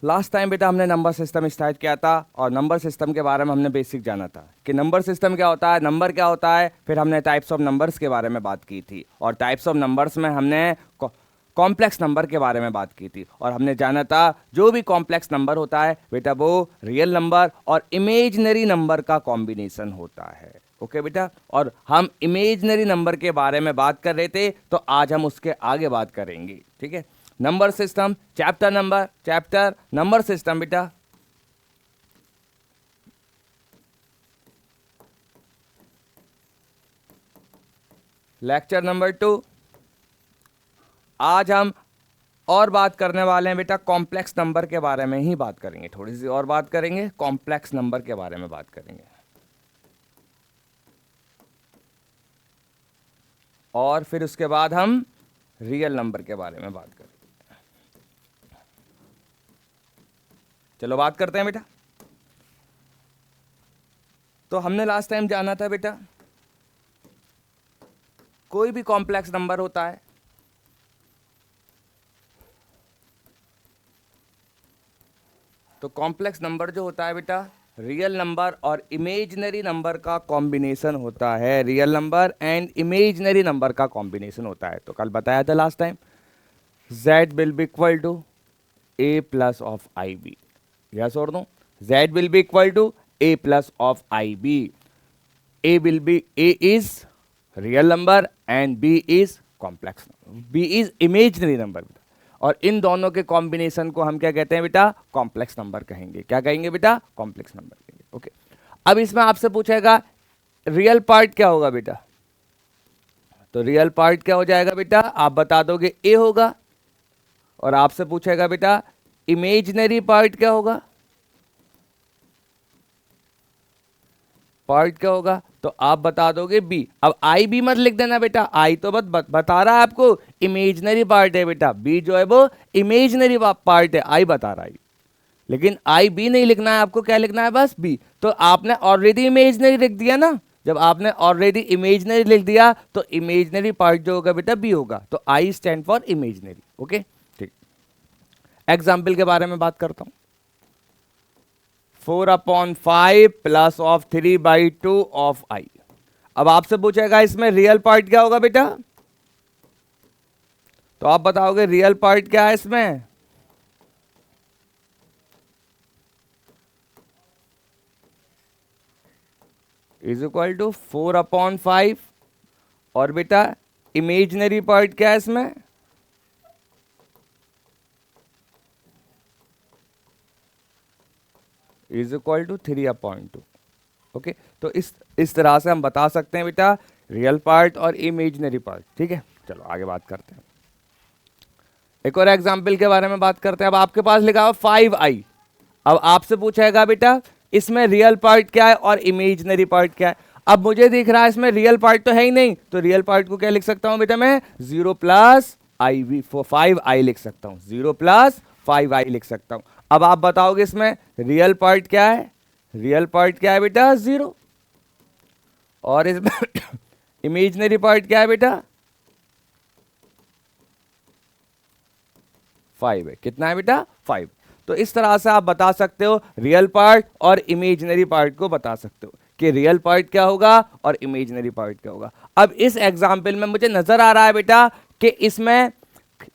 Last time बेटा हमने number system start किया था और नंबर सिस्टम के बारे में हमने बेसिक जाना था कि नंबर सिस्टम क्या होता है, नंबर क्या होता है। फिर हमने टाइप्स ऑफ नंबर्स के बारे में बात की थी और टाइप्स ऑफ नंबर्स में हमने कॉम्प्लेक्स नंबर के बारे में बात की थी और हमने जाना था जो भी कॉम्प्लेक्स नंबर होता है बेटा वो रियल नंबर और इमेजनरी नंबर का कॉम्बिनेशन होता है। ओके बेटा, और हम इमेजनरी नंबर के बारे में बात कर रहे थे तो आज हम उसके आगे बात करेंगे। ठीक है, number system chapter number system बेटा। Lecture number 2। आज हम और बात करने वाले हैं बेटा कॉम्प्लेक्स नंबर के बारे में ही बात करेंगे, थोड़ी सी और बात करेंगे, कॉम्प्लेक्स नंबर के बारे में बात करेंगे और फिर उसके बाद हम रियल नंबर के बारे में बात करेंगे। चलो बात करते हैं बेटा। तो हमने लास्ट टाइम जाना था बेटा कोई भी कॉम्प्लेक्स नंबर होता है तो कॉम्प्लेक्स नंबर जो होता है बेटा रियल नंबर और इमेजिनरी नंबर का कॉम्बिनेशन होता है। Real number and imaginary number का कॉम्बिनेशन होता है। तो कल बताया था last time z will be equal to a plus of i b. Yes और no, z will be equal to a plus of i b. a will be a is real number and b is complex number, b is imaginary number। और इन दोनों के combination को हम क्या कहते हैं बेटा, कॉम्प्लेक्स नंबर कहेंगे। क्या कहेंगे बेटा, कॉम्प्लेक्स नंबर कहेंगे। ओके, अब इसमें आपसे पूछेगा रियल पार्ट क्या होगा बेटा, तो रियल पार्ट क्या हो जाएगा बेटा, आप बता दोगे a होगा। और आपसे पूछेगा बेटा इमेजिनरी पार्ट क्या होगा, पार्ट क्या होगा, तो आप बता दोगे बी। अब आई भी मत लिख देना बेटा, आई तो बता रहा है आपको इमेजिनरी पार्ट है बेटा, बी जो है वो इमेजिनरी पार्ट है, आई बता रहा है। लेकिन आई बी नहीं लिखना है आपको, क्या लिखना है, बस बी। तो आपने ऑलरेडी इमेजिनरी लिख दिया ना, जब आपने ऑलरेडी इमेजिनरी लिख दिया तो इमेजिनरी पार्ट जो होगा बेटा बी होगा। तो I stand for imaginary. Okay ठीक, एग्जाम्पल के बारे में बात करता हूं। 4/5 प्लस ऑफ 3/2 ऑफ आई। अब आपसे पूछेगा इसमें रियल पार्ट क्या होगा बेटा, तो आप बताओगे रियल पार्ट क्या है इसमें, इज इक्वल टू 4/5 और बेटा इमेजिनरी पार्ट क्या है इसमें, इज इक्वल टू 3/2। ओके, तो इस तरह से हम बता सकते हैं बेटा रियल पार्ट और इमेजिनरी पार्ट। ठीक है, चलो आगे बात करते हैं। एक और एग्जाम्पल के बारे में बात करते हैं। अब आपके पास लिखा हुआ 5i। अब आपसे पूछेगा बेटा इसमें रियल पार्ट क्या है और इमेजिनरी पार्ट क्या है। अब मुझे दिख रहा है इसमें रियल पार्ट तो है ही नहीं, तो रियल पार्ट को क्या लिख सकता हूं बेटा मैं, 0 प्लस आई वी 5i लिख सकता हूं, 0 प्लस 5i लिख सकता हूं। अब आप बताओगे इसमें रियल पार्ट क्या है, रियल पार्ट क्या है बेटा 0, और इसमें इमेजिनरी पार्ट क्या है बेटा 5 है। कितना है बेटा 5। तो इस तरह से आप बता सकते हो रियल पार्ट और इमेजिनरी पार्ट को बता सकते हो कि रियल पार्ट क्या होगा और इमेजिनरी पार्ट क्या होगा। अब इस एग्जाम्पल में मुझे नजर आ रहा है बेटा कि इसमें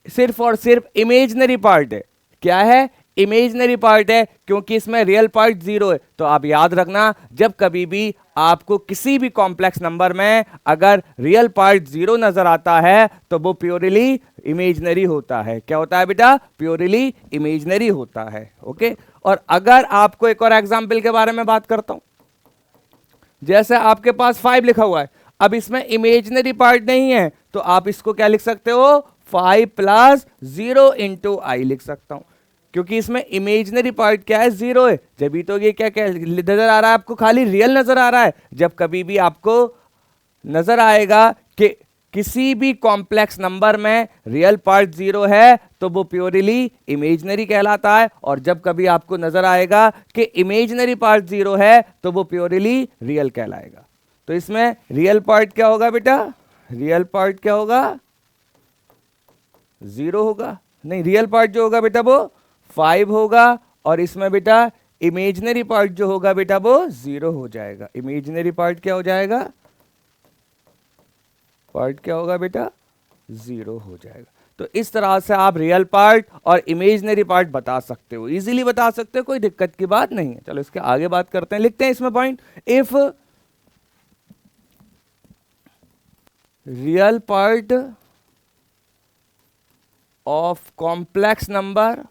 सिर्फ और सिर्फ इमेजिनरी पार्ट है। क्या है, इमेजिनरी पार्ट है, क्योंकि इसमें रियल पार्ट 0 है। तो आप याद रखना जब कभी भी आपको किसी भी कॉम्प्लेक्स नंबर में अगर रियल पार्ट 0 नजर आता है तो वो प्योरली इमेजिनरी होता है। क्या होता है बेटा, प्योरली इमेजिनरी होता है। ओके, और अगर आपको एक और एग्जाम्पल के बारे में बात करता हूं, जैसे आपके पास 5 लिखा हुआ है, अब इसमें इमेजिनरी पार्ट नहीं है तो आप इसको क्या लिख सकते हो, 5 प्लस 0 इंटू आई लिख सकता हूं, क्योंकि इसमें इमेजिनरी पार्ट क्या है 0 है। जब तो ये क्या क्या नजर आ रहा है आपको, खाली रियल नजर आ रहा है। जब कभी भी आपको नजर आएगा कि किसी भी कॉम्प्लेक्स नंबर में रियल पार्ट 0 है तो वो प्योरली इमेजिनरी कहलाता है, और जब कभी आपको नजर आएगा कि इमेजिनरी पार्ट 0 है तो वो प्योरली रियल कहलाएगा। तो इसमें रियल पार्ट क्या होगा बेटा, रियल पार्ट क्या होगा 0 होगा, नहीं रियल पार्ट जो होगा बेटा वो 5 होगा और इसमें बेटा इमेजिनरी पार्ट जो होगा बेटा वो 0 हो जाएगा। इमेजिनरी पार्ट क्या हो जाएगा, पार्ट क्या होगा बेटा 0 हो जाएगा। तो इस तरह से आप रियल पार्ट और इमेजिनरी पार्ट बता सकते हो, इजीली बता सकते हो, कोई दिक्कत की बात नहीं है। चलो इसके आगे बात करते हैं, लिखते हैं इसमें point, if real part of complex number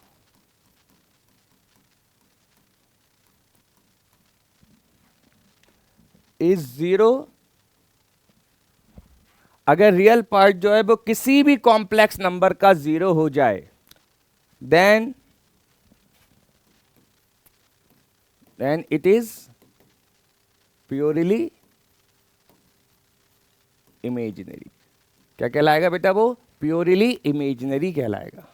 is 0, अगर रियल पार्ट जो है वो किसी भी कॉम्प्लेक्स नंबर का 0 हो जाए, then it is purely imaginary. क्या कहलाएगा बेटा, वो प्योरली इमेजिनरी कहलाएगा।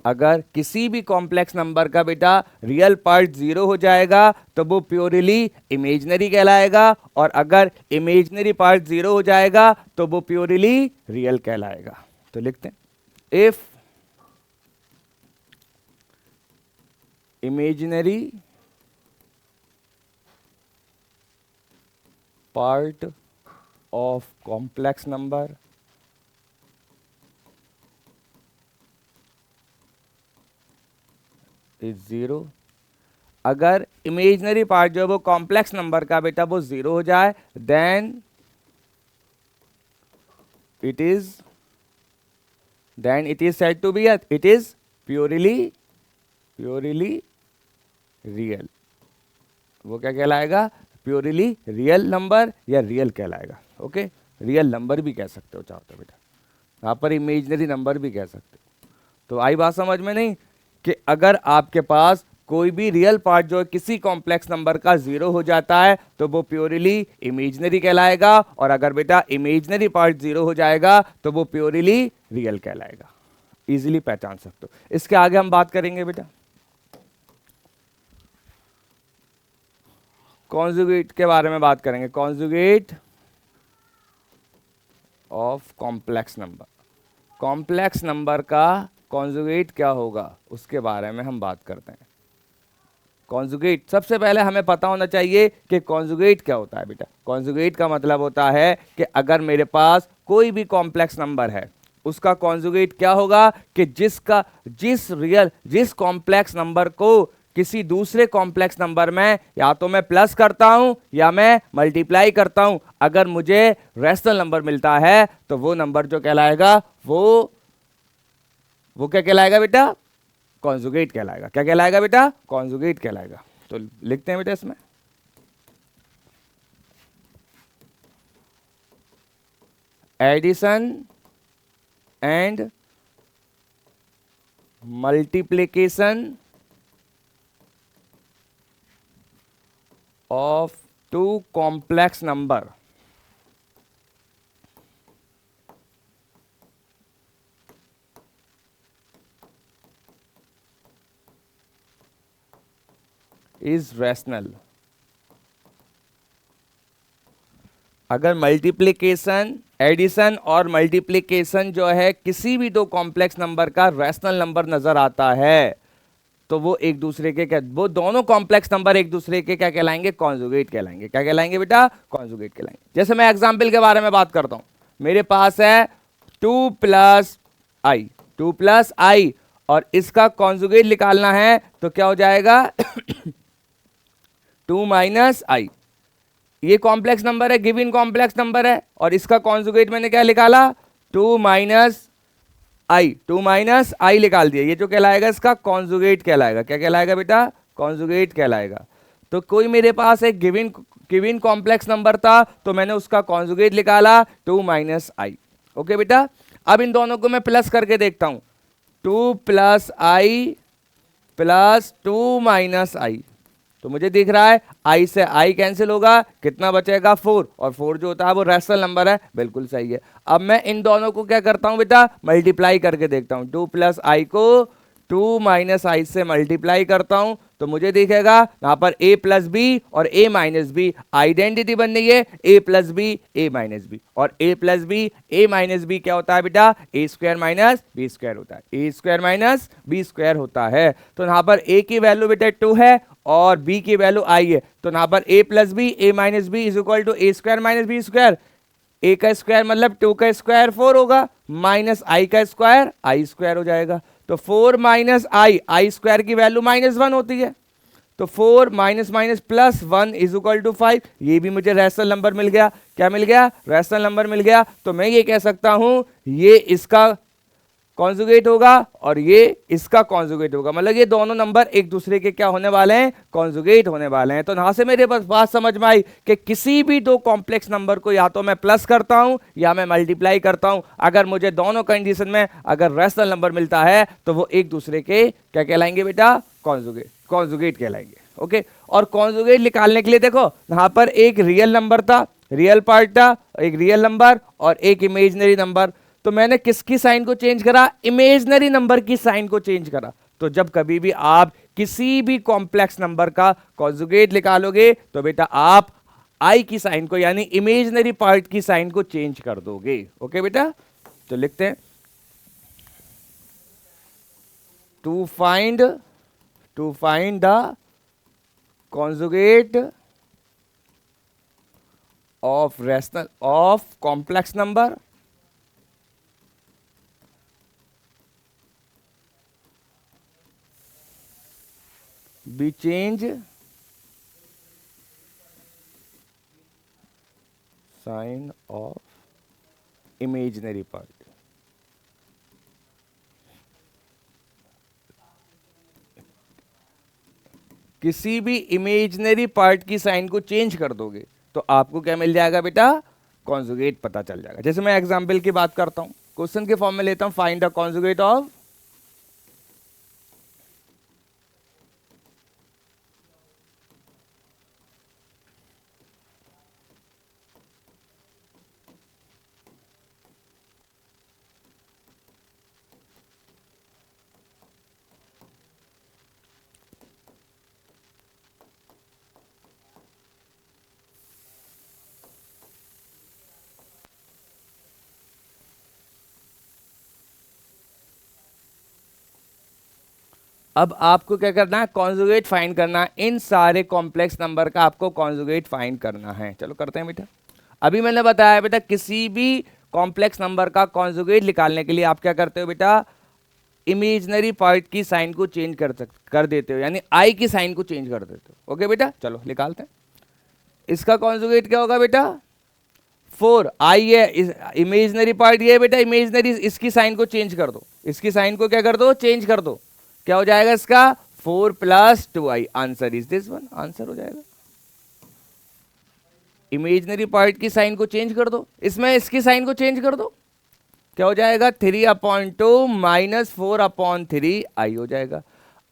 अगर किसी भी कॉम्प्लेक्स नंबर का बेटा रियल पार्ट 0 हो जाएगा तो वो प्योरली इमेजिनरी कहलाएगा, और अगर इमेजिनरी पार्ट 0 हो जाएगा तो वो प्योरली रियल कहलाएगा। तो लिखते हैं, if imaginary part of complex number is 0, अगर इमेजिनरी पार्ट जो है वो कॉम्प्लेक्स नंबर का बेटा वो 0 हो जाए, then it is said to be, it is purely real. वो क्या कहलाएगा, प्योरली रियल नंबर या रियल कहलाएगा। ओके, रियल नंबर भी कह सकते हो चाहो तो बेटा, यहाँ पर इमेजिनरी नंबर भी कह सकते हो। तो आई बात समझ में नहीं, कि अगर आपके पास कोई भी रियल पार्ट जो है किसी कॉम्प्लेक्स नंबर का 0 हो जाता है तो वो प्योरली इमेजिनरी कहलाएगा, और अगर बेटा इमेजिनरी पार्ट 0 हो जाएगा तो वो प्योरली रियल कहलाएगा। इजीली पहचान सकते हो। इसके आगे हम बात करेंगे बेटा कॉन्जुगेट के बारे में बात करेंगे, conjugate of complex number. Complex number का कॉन्जुगेट क्या होगा उसके बारे में हम बात करते हैं। कॉन्जुगेट, सबसे पहले हमें पता होना चाहिए कि कॉन्जुगेट क्या होता है बेटा। कॉन्जुगेट का मतलब होता है कि अगर मेरे पास कोई भी कॉम्प्लेक्स नंबर है, उसका कॉन्जुगेट क्या होगा, कि जिस कॉम्प्लेक्स नंबर को किसी दूसरे कॉम्प्लेक्स नंबर में या तो मैं प्लस करता हूं या मैं मल्टीप्लाई करता हूं, अगर मुझे रेशनल नंबर मिलता है तो वो नंबर जो कहलाएगा वो क्या कहलाएगा बेटा, कॉन्जुगेट कहलाएगा। क्या कहलाएगा बेटा, कॉन्जुगेट कहलाएगा। तो लिखते हैं बेटा इसमें, addition and multiplication of two complex number is rational। अगर मल्टीप्लिकेशन, एडिशन और मल्टीप्लिकेशन जो है किसी भी दो कॉम्प्लेक्स नंबर का रैशनल नंबर नजर आता है तो वो एक दूसरे के क्या, वो दोनों कॉम्प्लेक्स नंबर एक दूसरे के क्या कहलाएंगे, कॉन्जुगेट कहलाएंगे। क्या कहलाएंगे बेटा, कॉन्जुगेट कहलाएंगे। जैसे मैं एग्जांपल के बारे में बात करता हूं, मेरे पास है 2 प्लस आई और इसका कॉन्जुगेट निकालना है तो क्या हो जाएगा 2 माइनस आई। ये कॉम्प्लेक्स नंबर है, गिवन कॉम्प्लेक्स नंबर है, और इसका कॉन्जुगेट मैंने क्या निकाला 2 माइनस आई निकाल दिया। ये जो कहलाएगा इसका कॉन्जुगेट कहलाएगा। क्या कहलाएगा बेटा, कॉन्जुगेट कहलाएगा। तो कोई मेरे पास एक गिवन कॉम्प्लेक्स नंबर था तो मैंने उसका कॉन्जुगेट निकाला 2 माइनस आई। ओके बेटा, अब इन दोनों को मैं प्लस करके देखता हूं, 2 प्लस आई प्लस 2 माइनस आई, तो मुझे दिख रहा है आई से आई कैंसिल होगा, कितना बचेगा 4, और 4 जो होता है वो रैशनल नंबर है, बिल्कुल सही है। अब मैं इन दोनों को क्या करता हूं बेटा, मल्टीप्लाई करके देखता हूं। 2 प्लस आई को 2 माइनस आई से मल्टीप्लाई करता हूं तो मुझे दिखेगा यहाँ पर a प्लस बी और a माइनस बी आइडेंटिटी बन रही है, a plus b a minus b, और a plus b a minus b क्या होता है बेटा, a square minus b square होता है, a square minus b square होता है। तो यहाँ पर a की वैल्यू बेटा 2 है और b की वैल्यू i है, तो यहाँ पर a plus b a minus b is equal to a square minus b square, a का स्क्वायर मतलब 2 का स्क्वायर 4 होगा, माइनस i का स्क्वायर i स्क्वायर हो जाएगा। तो 4 माइनस आई स्क्वायर की वैल्यू -1 होती है, तो 4 minus minus plus 1 is equal to 5। ये भी मुझे रैशनल नंबर मिल गया। क्या मिल गया, रैशनल नंबर मिल गया। तो मैं ये कह सकता हूं ये इसका कॉन्जुगेट होगा और ये इसका कॉन्जुगेट होगा, मतलब ये दोनों नंबर एक दूसरे के क्या होने वाले हैं, कॉन्जुगेट होने वाले हैं। तो यहां से मेरे पास बात समझ में आई कि किसी भी दो कॉम्प्लेक्स नंबर को या तो मैं प्लस करता हूं या मैं मल्टीप्लाई करता हूं, अगर मुझे दोनों कंडीशन में अगर रैशनल नंबर मिलता है तो वो एक दूसरे के क्या कहलाएंगे बेटा, कॉन्जुगेट कहलाएंगे। ओके, और कॉन्जुगेट निकालने के लिए देखो यहां पर एक रियल नंबर था, रियल पार्ट था, एक रियल नंबर और एक इमेजिनरी नंबर। तो मैंने किसकी साइन को चेंज करा, इमेजिनरी नंबर की साइन को चेंज करा। तो जब कभी भी आप किसी भी कॉम्प्लेक्स नंबर का कॉन्जुगेट निकालोगे तो बेटा आप आई की साइन को यानी इमेजिनरी पार्ट की साइन को चेंज कर दोगे। ओके बेटा, तो लिखते हैं to find the conjugate of complex number we change sign of imaginary part। किसी भी इमेजिनरी पार्ट की साइन को चेंज कर दोगे तो आपको क्या मिल जाएगा बेटा, कॉन्जुगेट पता चल जाएगा। जैसे मैं एग्जांपल की बात करता हूं, क्वेश्चन के फॉर्म में लेता हूं, फाइंड द कॉन्जुगेट ऑफ अब आपको क्या करना है, कॉन्जुगेट फाइंड करना है। इन सारे कॉम्प्लेक्स नंबर का आपको कॉन्जुगेट फाइंड करना है। चलो करते हैं बेटा। अभी मैंने बताया बेटा किसी भी कॉम्प्लेक्स नंबर का कॉन्जुगेट निकालने के लिए आप क्या करते हो बेटा, इमेजिनरी पार्ट की साइन को चेंज कर देते हो, यानी आई की साइन को चेंज कर देते हो। ओके बेटा, चलो निकालते हैं। इसका कॉन्जुगेट क्या होगा बेटा, 4 आई है, इमेजिनरी पार्ट ये है बेटा, इमेजिनरी, इसकी साइन को चेंज कर दो, इसकी साइन को क्या कर दो, चेंज कर दो। क्या हो जाएगा इसका, 4 plus 2i, answer is this one, answer हो जाएगा। इमेजिनरी पार्ट की साइन को चेंज कर दो, इसमें इसकी साइन को चेंज कर दो, क्या हो जाएगा, 3/2 माइनस 4/3 आई हो जाएगा।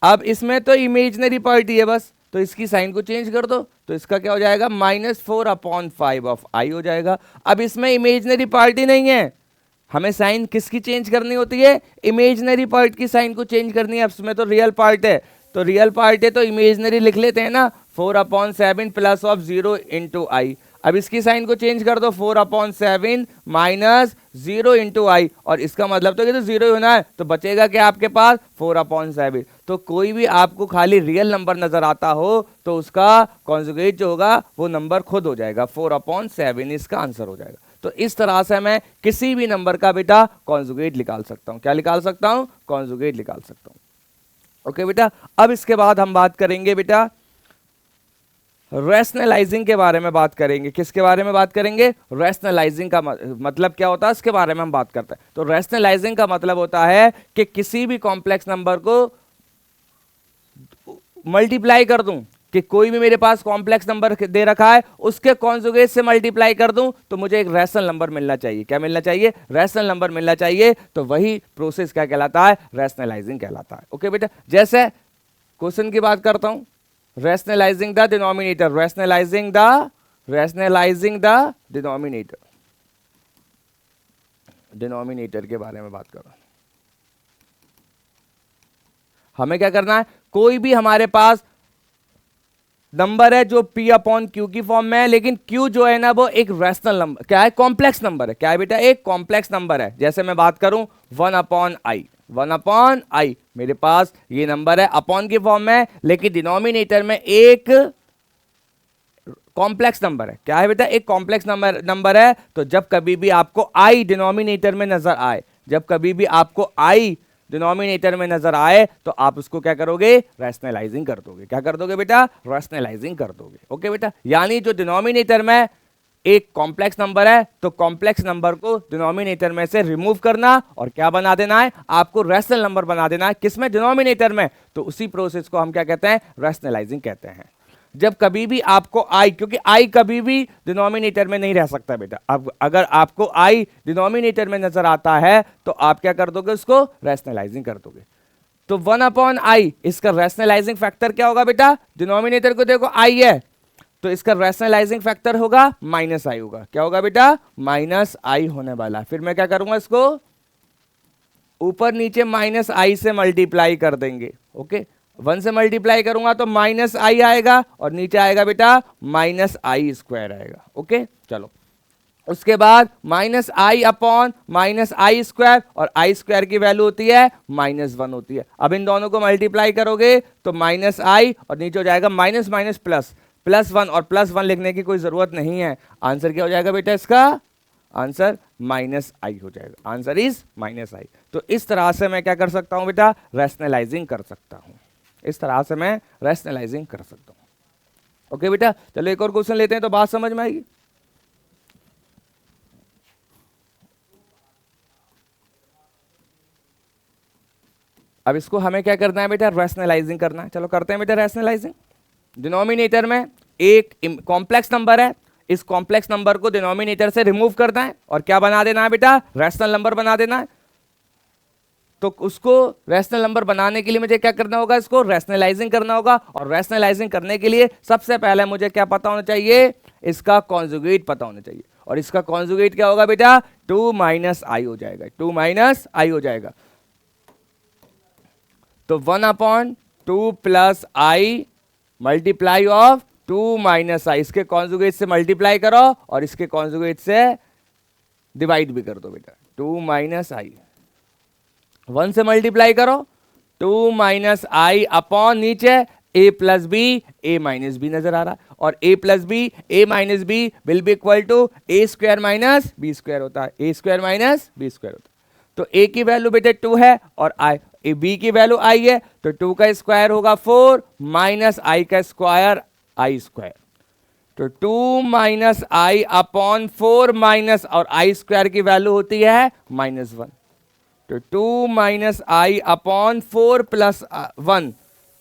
अब इसमें तो इमेजिनरी पार्ट ही है बस, तो इसकी साइन को चेंज कर दो, तो इसका क्या हो जाएगा, -4/5 ऑफ आई हो जाएगा। अब इसमें इमेजिनरी पार्ट ही नहीं है, हमें साइन किसकी चेंज करनी होती है, इमेजिनरी पार्ट की साइन को चेंज करनी है। अब इसमें तो रियल पार्ट है, तो रियल पार्ट है तो इमेजिनरी लिख लेते हैं ना, 4/7 प्लस ऑफ 0 इंटू आई। अब इसकी साइन को चेंज कर दो, 4/7 माइनस 0 इंटू आई, और इसका मतलब तो ये तो 0 ही होना है, तो बचेगा क्या आपके पास, 4/7। तो कोई भी आपको खाली रियल नंबर नजर आता हो तो उसका कॉन्जुगेट जो होगा वो नंबर खुद हो जाएगा, 4/7 इसका आंसर हो जाएगा। तो इस तरह से मैं किसी भी नंबर का बेटा कॉन्जुगेट निकाल सकता हूं। क्या निकाल सकता हूं, कॉन्जुगेट निकाल सकता हूं। ओके बेटा, अब इसके बाद हम बात करेंगे बेटा रैशनलाइजिंग के बारे में बात करेंगे। किसके बारे में बात करेंगे, रैशनलाइजिंग का मतलब क्या होता है इसके बारे में हम बात करते हैं। तो रैशनलाइजिंग का मतलब होता है कि किसी भी कॉम्प्लेक्स नंबर को मल्टीप्लाई कर दूं, कि कोई भी मेरे पास कॉम्प्लेक्स नंबर दे रखा है उसके कॉन्जुगेट से मल्टीप्लाई कर दूं तो मुझे एक रैशनल नंबर मिलना चाहिए। क्या मिलना चाहिए, रैशनल नंबर मिलना चाहिए। तो वही प्रोसेस क्या कहलाता है, रैशनलाइजिंग कहलाता है। ओके बेटा, जैसे क्वेश्चन की बात करता हूं, rationalising the denominator, rationalising the denominator के बारे में बात कर रहा हूं। हमें क्या करना है, कोई भी हमारे पास नंबर है जो p अपॉन क्यू की फॉर्म में है, लेकिन q जो है ना वो एक रैशनल नंबर, क्या है, कॉम्प्लेक्स नंबर है। क्या है बेटा, एक कॉम्प्लेक्स नंबर है। जैसे मैं बात करूं 1/i, 1/i मेरे पास ये नंबर है अपॉन की फॉर्म में है, लेकिन डिनोमिनेटर में एक कॉम्प्लेक्स नंबर है। क्या है बेटा, एक कॉम्प्लेक्स नंबर है। तो जब कभी भी आपको i डिनोमिनेटर में नजर आए, जब कभी भी आपको i डिनोमिनेटर में नजर आए, तो आप उसको क्या करोगे, रैशनलाइजिंग कर दोगे। क्या कर दोगे बेटा, रैशनलाइजिंग कर दोगे। ओके बेटा, यानी जो डिनोमिनेटर में एक कॉम्प्लेक्स नंबर है, तो कॉम्प्लेक्स नंबर को डिनोमिनेटर में से रिमूव करना और क्या बना देना है, आपको रैशनल नंबर बना देना है। किसमें, डिनोमिनेटर में। तो उसी प्रोसेस को हम क्या कहते हैं, रैशनलाइजिंग कहते हैं। जब कभी भी आपको i, क्योंकि i कभी भी डिनोमिनेटर में नहीं रह सकता बेटा, अब अगर आपको i डिनोमिनेटर में नजर आता है तो आप क्या कर दोगे, उसको रैशनलाइजिंग कर दोगे। तो 1/i इसका रैशनलाइजिंग फैक्टर क्या होगा बेटा, डिनोमिनेटर को देखो i है, तो इसका रैशनलाइजिंग फैक्टर होगा -i होगा। क्या होगा बेटा, -i होने वाला। फिर मैं क्या करूंगा, इसको ऊपर नीचे -i से मल्टीप्लाई कर देंगे। ओके, 1 से मल्टीप्लाई करूंगा तो -i आएगा और नीचे आएगा बेटा -i² आएगा। ओके, चलो उसके बाद -i अपॉन -i² और i² की वैल्यू होती है -1 होती है। अब इन दोनों को मल्टीप्लाई करोगे तो -i और नीचे हो जाएगा माइनस माइनस प्लस, +1 और +1 लिखने की कोई जरूरत नहीं है। आंसर क्या हो जाएगा बेटा, इसका आंसर -i हो जाएगा। Answer is -i। तो इस तरह से मैं क्या कर सकता हूं बेटा, रैशनलाइजिंग कर सकता हूं। इस तरह से मैं रैशनलाइजिंग कर सकता हूं। ओके बेटा, चलो एक और क्वेश्चन लेते हैं तो बात समझ में आएगी। अब इसको हमें क्या करना है बेटा, रैशनलाइजिंग करना है। चलो करते हैं बेटा रैशनलाइजिंग। डिनोमिनेटर में एक कॉम्प्लेक्स नंबर है, इस कॉम्प्लेक्स नंबर को डिनोमिनेटर से रिमूव करना है और क्या बना देना है बेटा, रैशनल नंबर बना देना है। तो उसको रैशनल नंबर बनाने के लिए मुझे क्या करना होगा, इसको रैशनलाइजिंग करना होगा। और रैशनलाइजिंग करने के लिए सबसे पहले मुझे क्या पता होना चाहिए, इसका कॉन्जुगेट पता होना चाहिए। और इसका कॉन्जुगेट क्या होगा बेटा, 2 - i हो जाएगा, 2 - i हो जाएगा। तो 1/2 + i मल्टीप्लाई ऑफ 2 - i, इसके कॉन्जुगेट से मल्टीप्लाई करो और इसके कॉन्जुगेट से डिवाइड भी कर दो बेटा। 2 - i, 1 से मल्टीप्लाई करो, 2 - i अपॉन नीचे a + b, a - b नजर आ रहा है, और a + b, a - b will be equal to a² - b² होता है, a² - b² होता है। तो a की वैल्यू बेटे 2 है और b की वैल्यू i है, तो 2 का स्क्वायर होगा 4 - i का स्क्वायर i²। तो 2 - i अपॉन 4 माइनस और i² की वैल्यू होती है -1। तो 2 - i अपॉन 4 + 1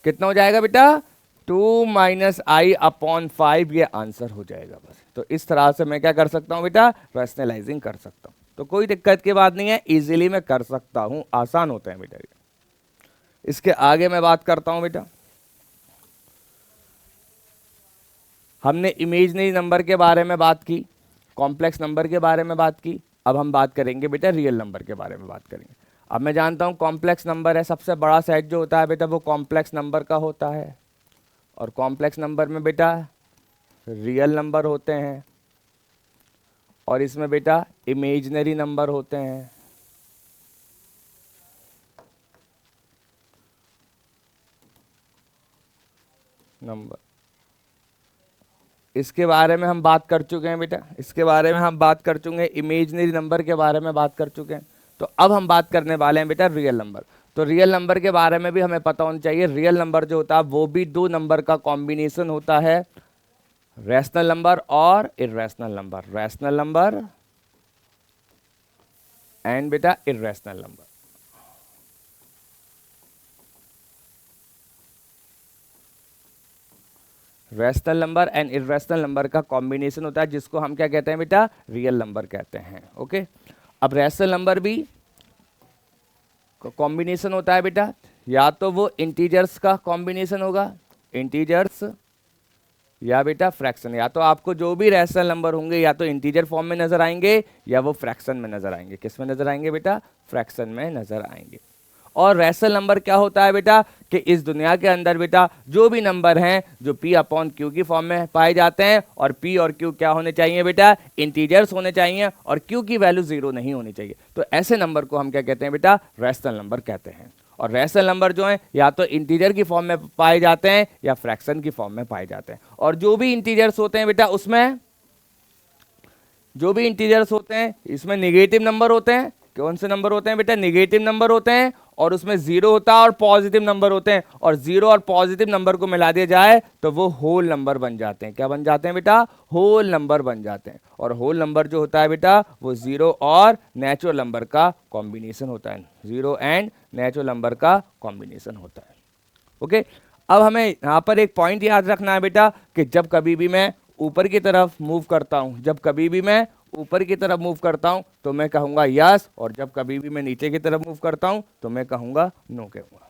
कितना हो जाएगा बेटा, 2 - i अपॉन 5, ये आंसर हो जाएगा बस। तो इस तरह से मैं क्या कर सकता हूं बेटा, रैशनलाइजिंग कर सकता हूं। तो कोई दिक्कत की बात नहीं है, इजीली मैं कर सकता हूं, आसान होता है बेटा। इसके आगे मैं बात करता हूं बेटा, हमने इमेजिनरी नंबर के बारे में बात की, कॉम्प्लेक्स नंबर के बारे में बात की। अब हम बात करेंगे बेटा रियल नंबर के बारे में बात करेंगे। अब मैं जानता हूं कॉम्प्लेक्स नंबर है, सबसे बड़ा सेट जो होता है बेटा वो कॉम्प्लेक्स नंबर का होता है। और कॉम्प्लेक्स नंबर में बेटा रियल नंबर होते हैं और इसमें बेटा इमेजिनरी नंबर होते हैं। नंबर, इसके बारे में हम बात कर चुके हैं बेटा, इसके बारे में हम बात कर चुके हैं, इमेजिनरी नंबर के बारे में बात कर चुके हैं। तो अब हम बात करने वाले हैं बेटा रियल नंबर। तो रियल नंबर के बारे में भी हमें पता होना चाहिए। रियल नंबर जो होता है वो भी दो नंबर का कॉम्बिनेशन होता है, रैशनल नंबर और irrational number, rational number and बेटा irrational number. Rational number and irrational number का कॉम्बिनेशन होता है, जिसको हम क्या कहते हैं बेटा, रियल नंबर कहते हैं। ओके, अब रैशनल नंबर भी कॉम्बिनेशन होता है बेटा, या तो वो इंटीजर्स का कॉम्बिनेशन होगा, इंटीजर्स, या बेटा फ्रैक्शन। या तो आपको जो भी रैशनल नंबर होंगे या तो इंटीजर फॉर्म में नजर आएंगे या वो फ्रैक्शन में नजर आएंगे। किस में नजर आएंगे बेटा, फ्रैक्शन में नजर आएंगे। और रैशनल नंबर क्या होता है बेटा कि इस दुनिया के अंदर बेटा जो भी नंबर हैं जो p अपॉन क्यू की फॉर्म में पाए जाते हैं, और p और q क्या होने चाहिए बेटा, इंटीजर्स होने चाहिए, और q की वैल्यू 0 नहीं होनी चाहिए। तो ऐसे नंबर को हम क्या कहते हैं बेटा, रैशनल नंबर कहते हैं। और रैशनल नंबर जो है या तो इंटीजर की फॉर्म में पाए जाते हैं या फ्रैक्शन की फॉर्म में पाए जाते हैं। और जो भी इंटीजर्स होते हैं बेटा उसमें, जो भी इंटीजर्स होते हैं इसमें निगेटिव नंबर होते हैं। कौन से नंबर होते हैं बेटा, निगेटिव नंबर होते हैं, और उसमें जीरो होता है और पॉजिटिव नंबर होते हैं, और जीरो और पॉजिटिव नंबर को मिला दिया जाए तो वो होल नंबर बन जाते हैं। क्या बन जाते हैं बेटा, होल नंबर बन जाते हैं। और होल नंबर जो होता है बेटा वो जीरो और नेचुरल नंबर का कॉम्बिनेशन होता है, जीरो एंड नेचुरल नंबर का कॉम्बिनेशन होता है। ओके, अब हमें यहाँ पर एक पॉइंट याद रखना है बेटा कि जब कभी भी मैं ऊपर की तरफ मूव करता हूँ, जब कभी भी मैं ऊपर की तरफ मूव करता हूं तो मैं कहूंगा यस, और जब कभी भी मैं नीचे की तरफ मूव करता हूं तो मैं कहूंगा नो कहूंगा।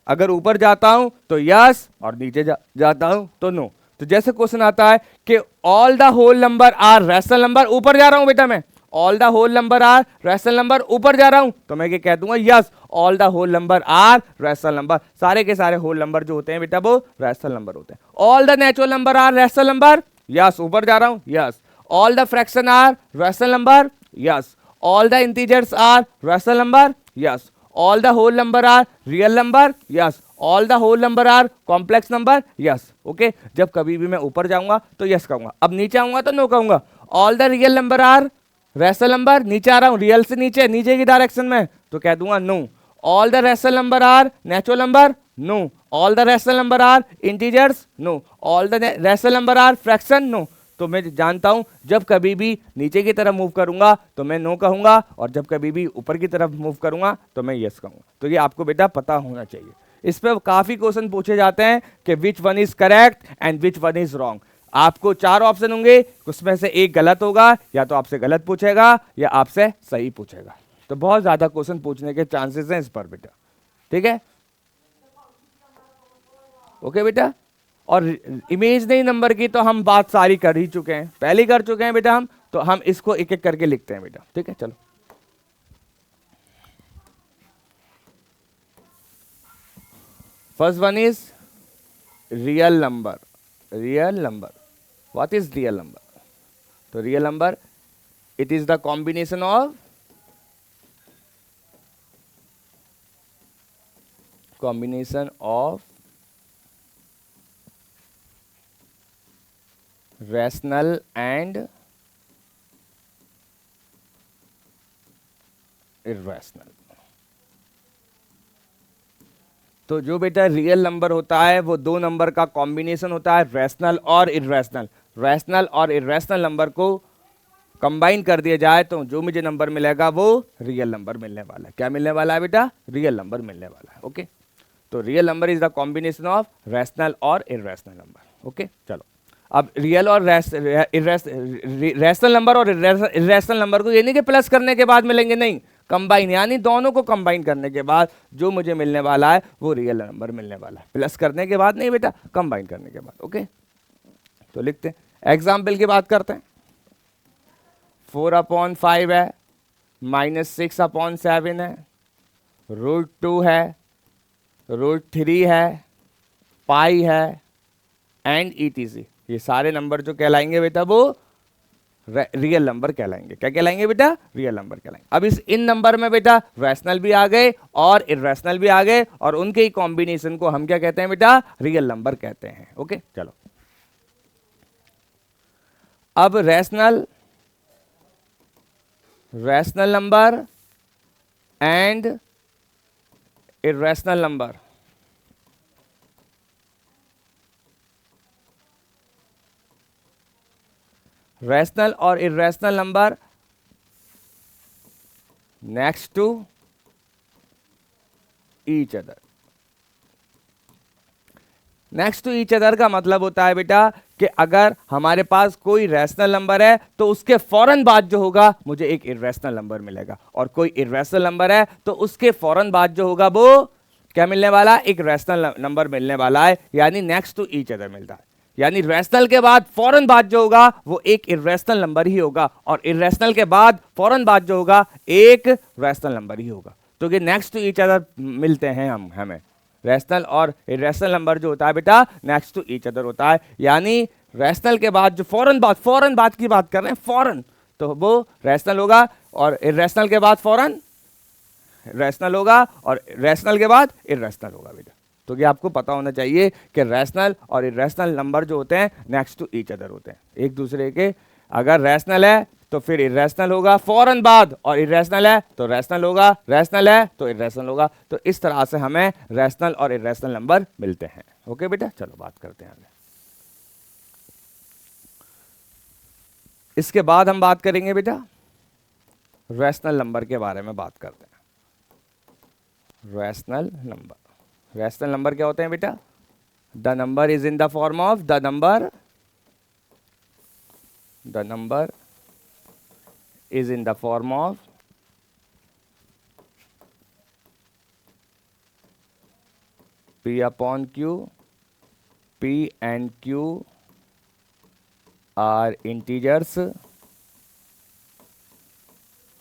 अगर ऊपर जाता हूं तो यस और नीचे जाता हूं तो नो। तो जैसे क्वेश्चन आता है कि all the whole number are rational number, ऊपर जा रहा हूं बेटा मैं, all the whole number are rational number, ऊपर जा रहा हूं तो मैं क्या कह दूंगा, yes all the whole number are rational number. सारे के सारे होल नंबर जो होते हैं बेटा वो रैशनल नंबर होते हैं। All the natural number are rational number, yes ऊपर जा रहा हूं yes. All the fraction are rational number, yes. All the integers are rational number, yes. All the whole number are real number, yes. All the whole number are complex number, yes. Okay, जब कभी भी मैं ऊपर जाऊंगा तो yes कहूंगा, अब नीचे आऊंगा तो no कहूंगा। All the real number are rational number, नीचे आ रहा हूं, real से नीचे, नीचे की डायरेक्शन में तो कह दूंगा no. All the rational number are natural number, no. All the rational number are integers, no. All the rational number are fraction, no. तो मैं जानता हूं जब कभी भी नीचे की तरफ मूव करूंगा तो मैं नो कहूंगा, और जब कभी भी ऊपर की तरफ मूव करूंगा तो मैं यस कहूंगा। तो ये आपको बेटा पता होना चाहिए। इस पर काफी क्वेश्चन पूछे जाते हैं कि which one is correct and which one is wrong. आपको 4 ऑप्शन होंगे, उसमें से एक गलत होगा, या तो आपसे गलत पूछेगा या आपसे सही पूछेगा। तो बहुत ज्यादा क्वेश्चन पूछने के चांसेस हैं इस पर बेटा, ठीक है। ओके बेटा, और इमेजनरी नंबर की तो हम बात सारी कर ही चुके हैं, पहले कर चुके हैं बेटा हम, तो हम इसको एक एक करके लिखते हैं बेटा, ठीक है। चलो first one is real number. Real number, what is real number? तो real number it is the combination of rational and irrational। तो जो बेटा रियल नंबर होता है वो दो नंबर का कॉम्बिनेशन होता है, रैशनल और इर्रेशनल। रैशनल और इर्रेशनल नंबर को कंबाइन कर दिया जाए तो जो मुझे नंबर मिलेगा वो रियल नंबर मिलने वाला है। क्या मिलने वाला है बेटा? रियल नंबर मिलने वाला है। ओके, तो real number is the combination of rational और इर्रेशनल नंबर। ओके, चलो अब रियल और रैशनल नंबर और इर्रेशनल नंबर को ये नहीं कि प्लस करने के बाद मिलेंगे, नहीं, कंबाइन, यानी दोनों को कंबाइन करने के बाद जो मुझे मिलने वाला है वो रियल नंबर मिलने वाला है। प्लस करने के बाद नहीं बेटा, कंबाइन करने के बाद। ओके, तो लिखते हैं, एग्जाम्पल की बात करते हैं। 4/5 है, -6/7 है, √2 है, √3 है, पाई है एंड ETC। ये सारे नंबर जो कहलाएंगे बेटा वो रियल नंबर कहलाएंगे। क्या कहलाएंगे बेटा? रियल नंबर कहलाएंगे। अब इन नंबर में बेटा रैशनल भी आ गए और इर्रेशनल भी आ गए, और उनके ही कॉम्बिनेशन को हम क्या कहते हैं बेटा? रियल नंबर कहते हैं। ओके, चलो अब rational number and irrational number. Rational और irrational number next to each other. Next to each other का मतलब होता है बेटा कि अगर हमारे पास कोई रैशनल नंबर है तो उसके फौरन बाद जो होगा मुझे एक इर्रेशनल नंबर मिलेगा, और कोई इर्रेशनल नंबर है तो उसके फौरन बाद जो होगा वो क्या मिलने वाला? एक रैशनल नंबर मिलने वाला है, यानी नेक्स्ट टू ईच अदर मिलता है। यानी रैशनल के बाद फौरन बाद जो होगा वो एक इर्रेशनल नंबर ही होगा, और इर्रेशनल के बाद फौरन बाद जो होगा एक रैशनल नंबर ही होगा। तो कि नेक्स्ट टू ईच अदर मिलते हैं हमें रैशनल और इरेशनल नंबर जो होता है बेटा नेक्स्ट टू ईच अदर होता है, यानी रैशनल के बाद जो फौरन बात की बात कर रहे हैं फौरन, तो वो रैशनल होगा और इरेशनल के बाद फौरन रैशनल होगा और रैशनल के बाद इरेशनल होगा बेटा। तो ये आपको पता होना चाहिए कि रैशनल और इरेशनल नंबर जो होते हैं नेक्स्ट टू ईच अदर होते हैं, एक दूसरे के। अगर रैशनल है तो फिर इरेशनल होगा फौरन बाद, और इरेशनल है तो रैशनल होगा, रैशनल है तो इरेशनल होगा। तो इस तरह से हमें रैशनल और इरेशनल नंबर मिलते हैं। ओके बेटा, चलो बात करते हैं आगे। इसके बाद हम बात करेंगे बेटा रैशनल नंबर के बारे में बात करते हैं। रैशनल नंबर क्या होते हैं बेटा? The number is in the form of the number is in the form of P upon Q. P and Q are integers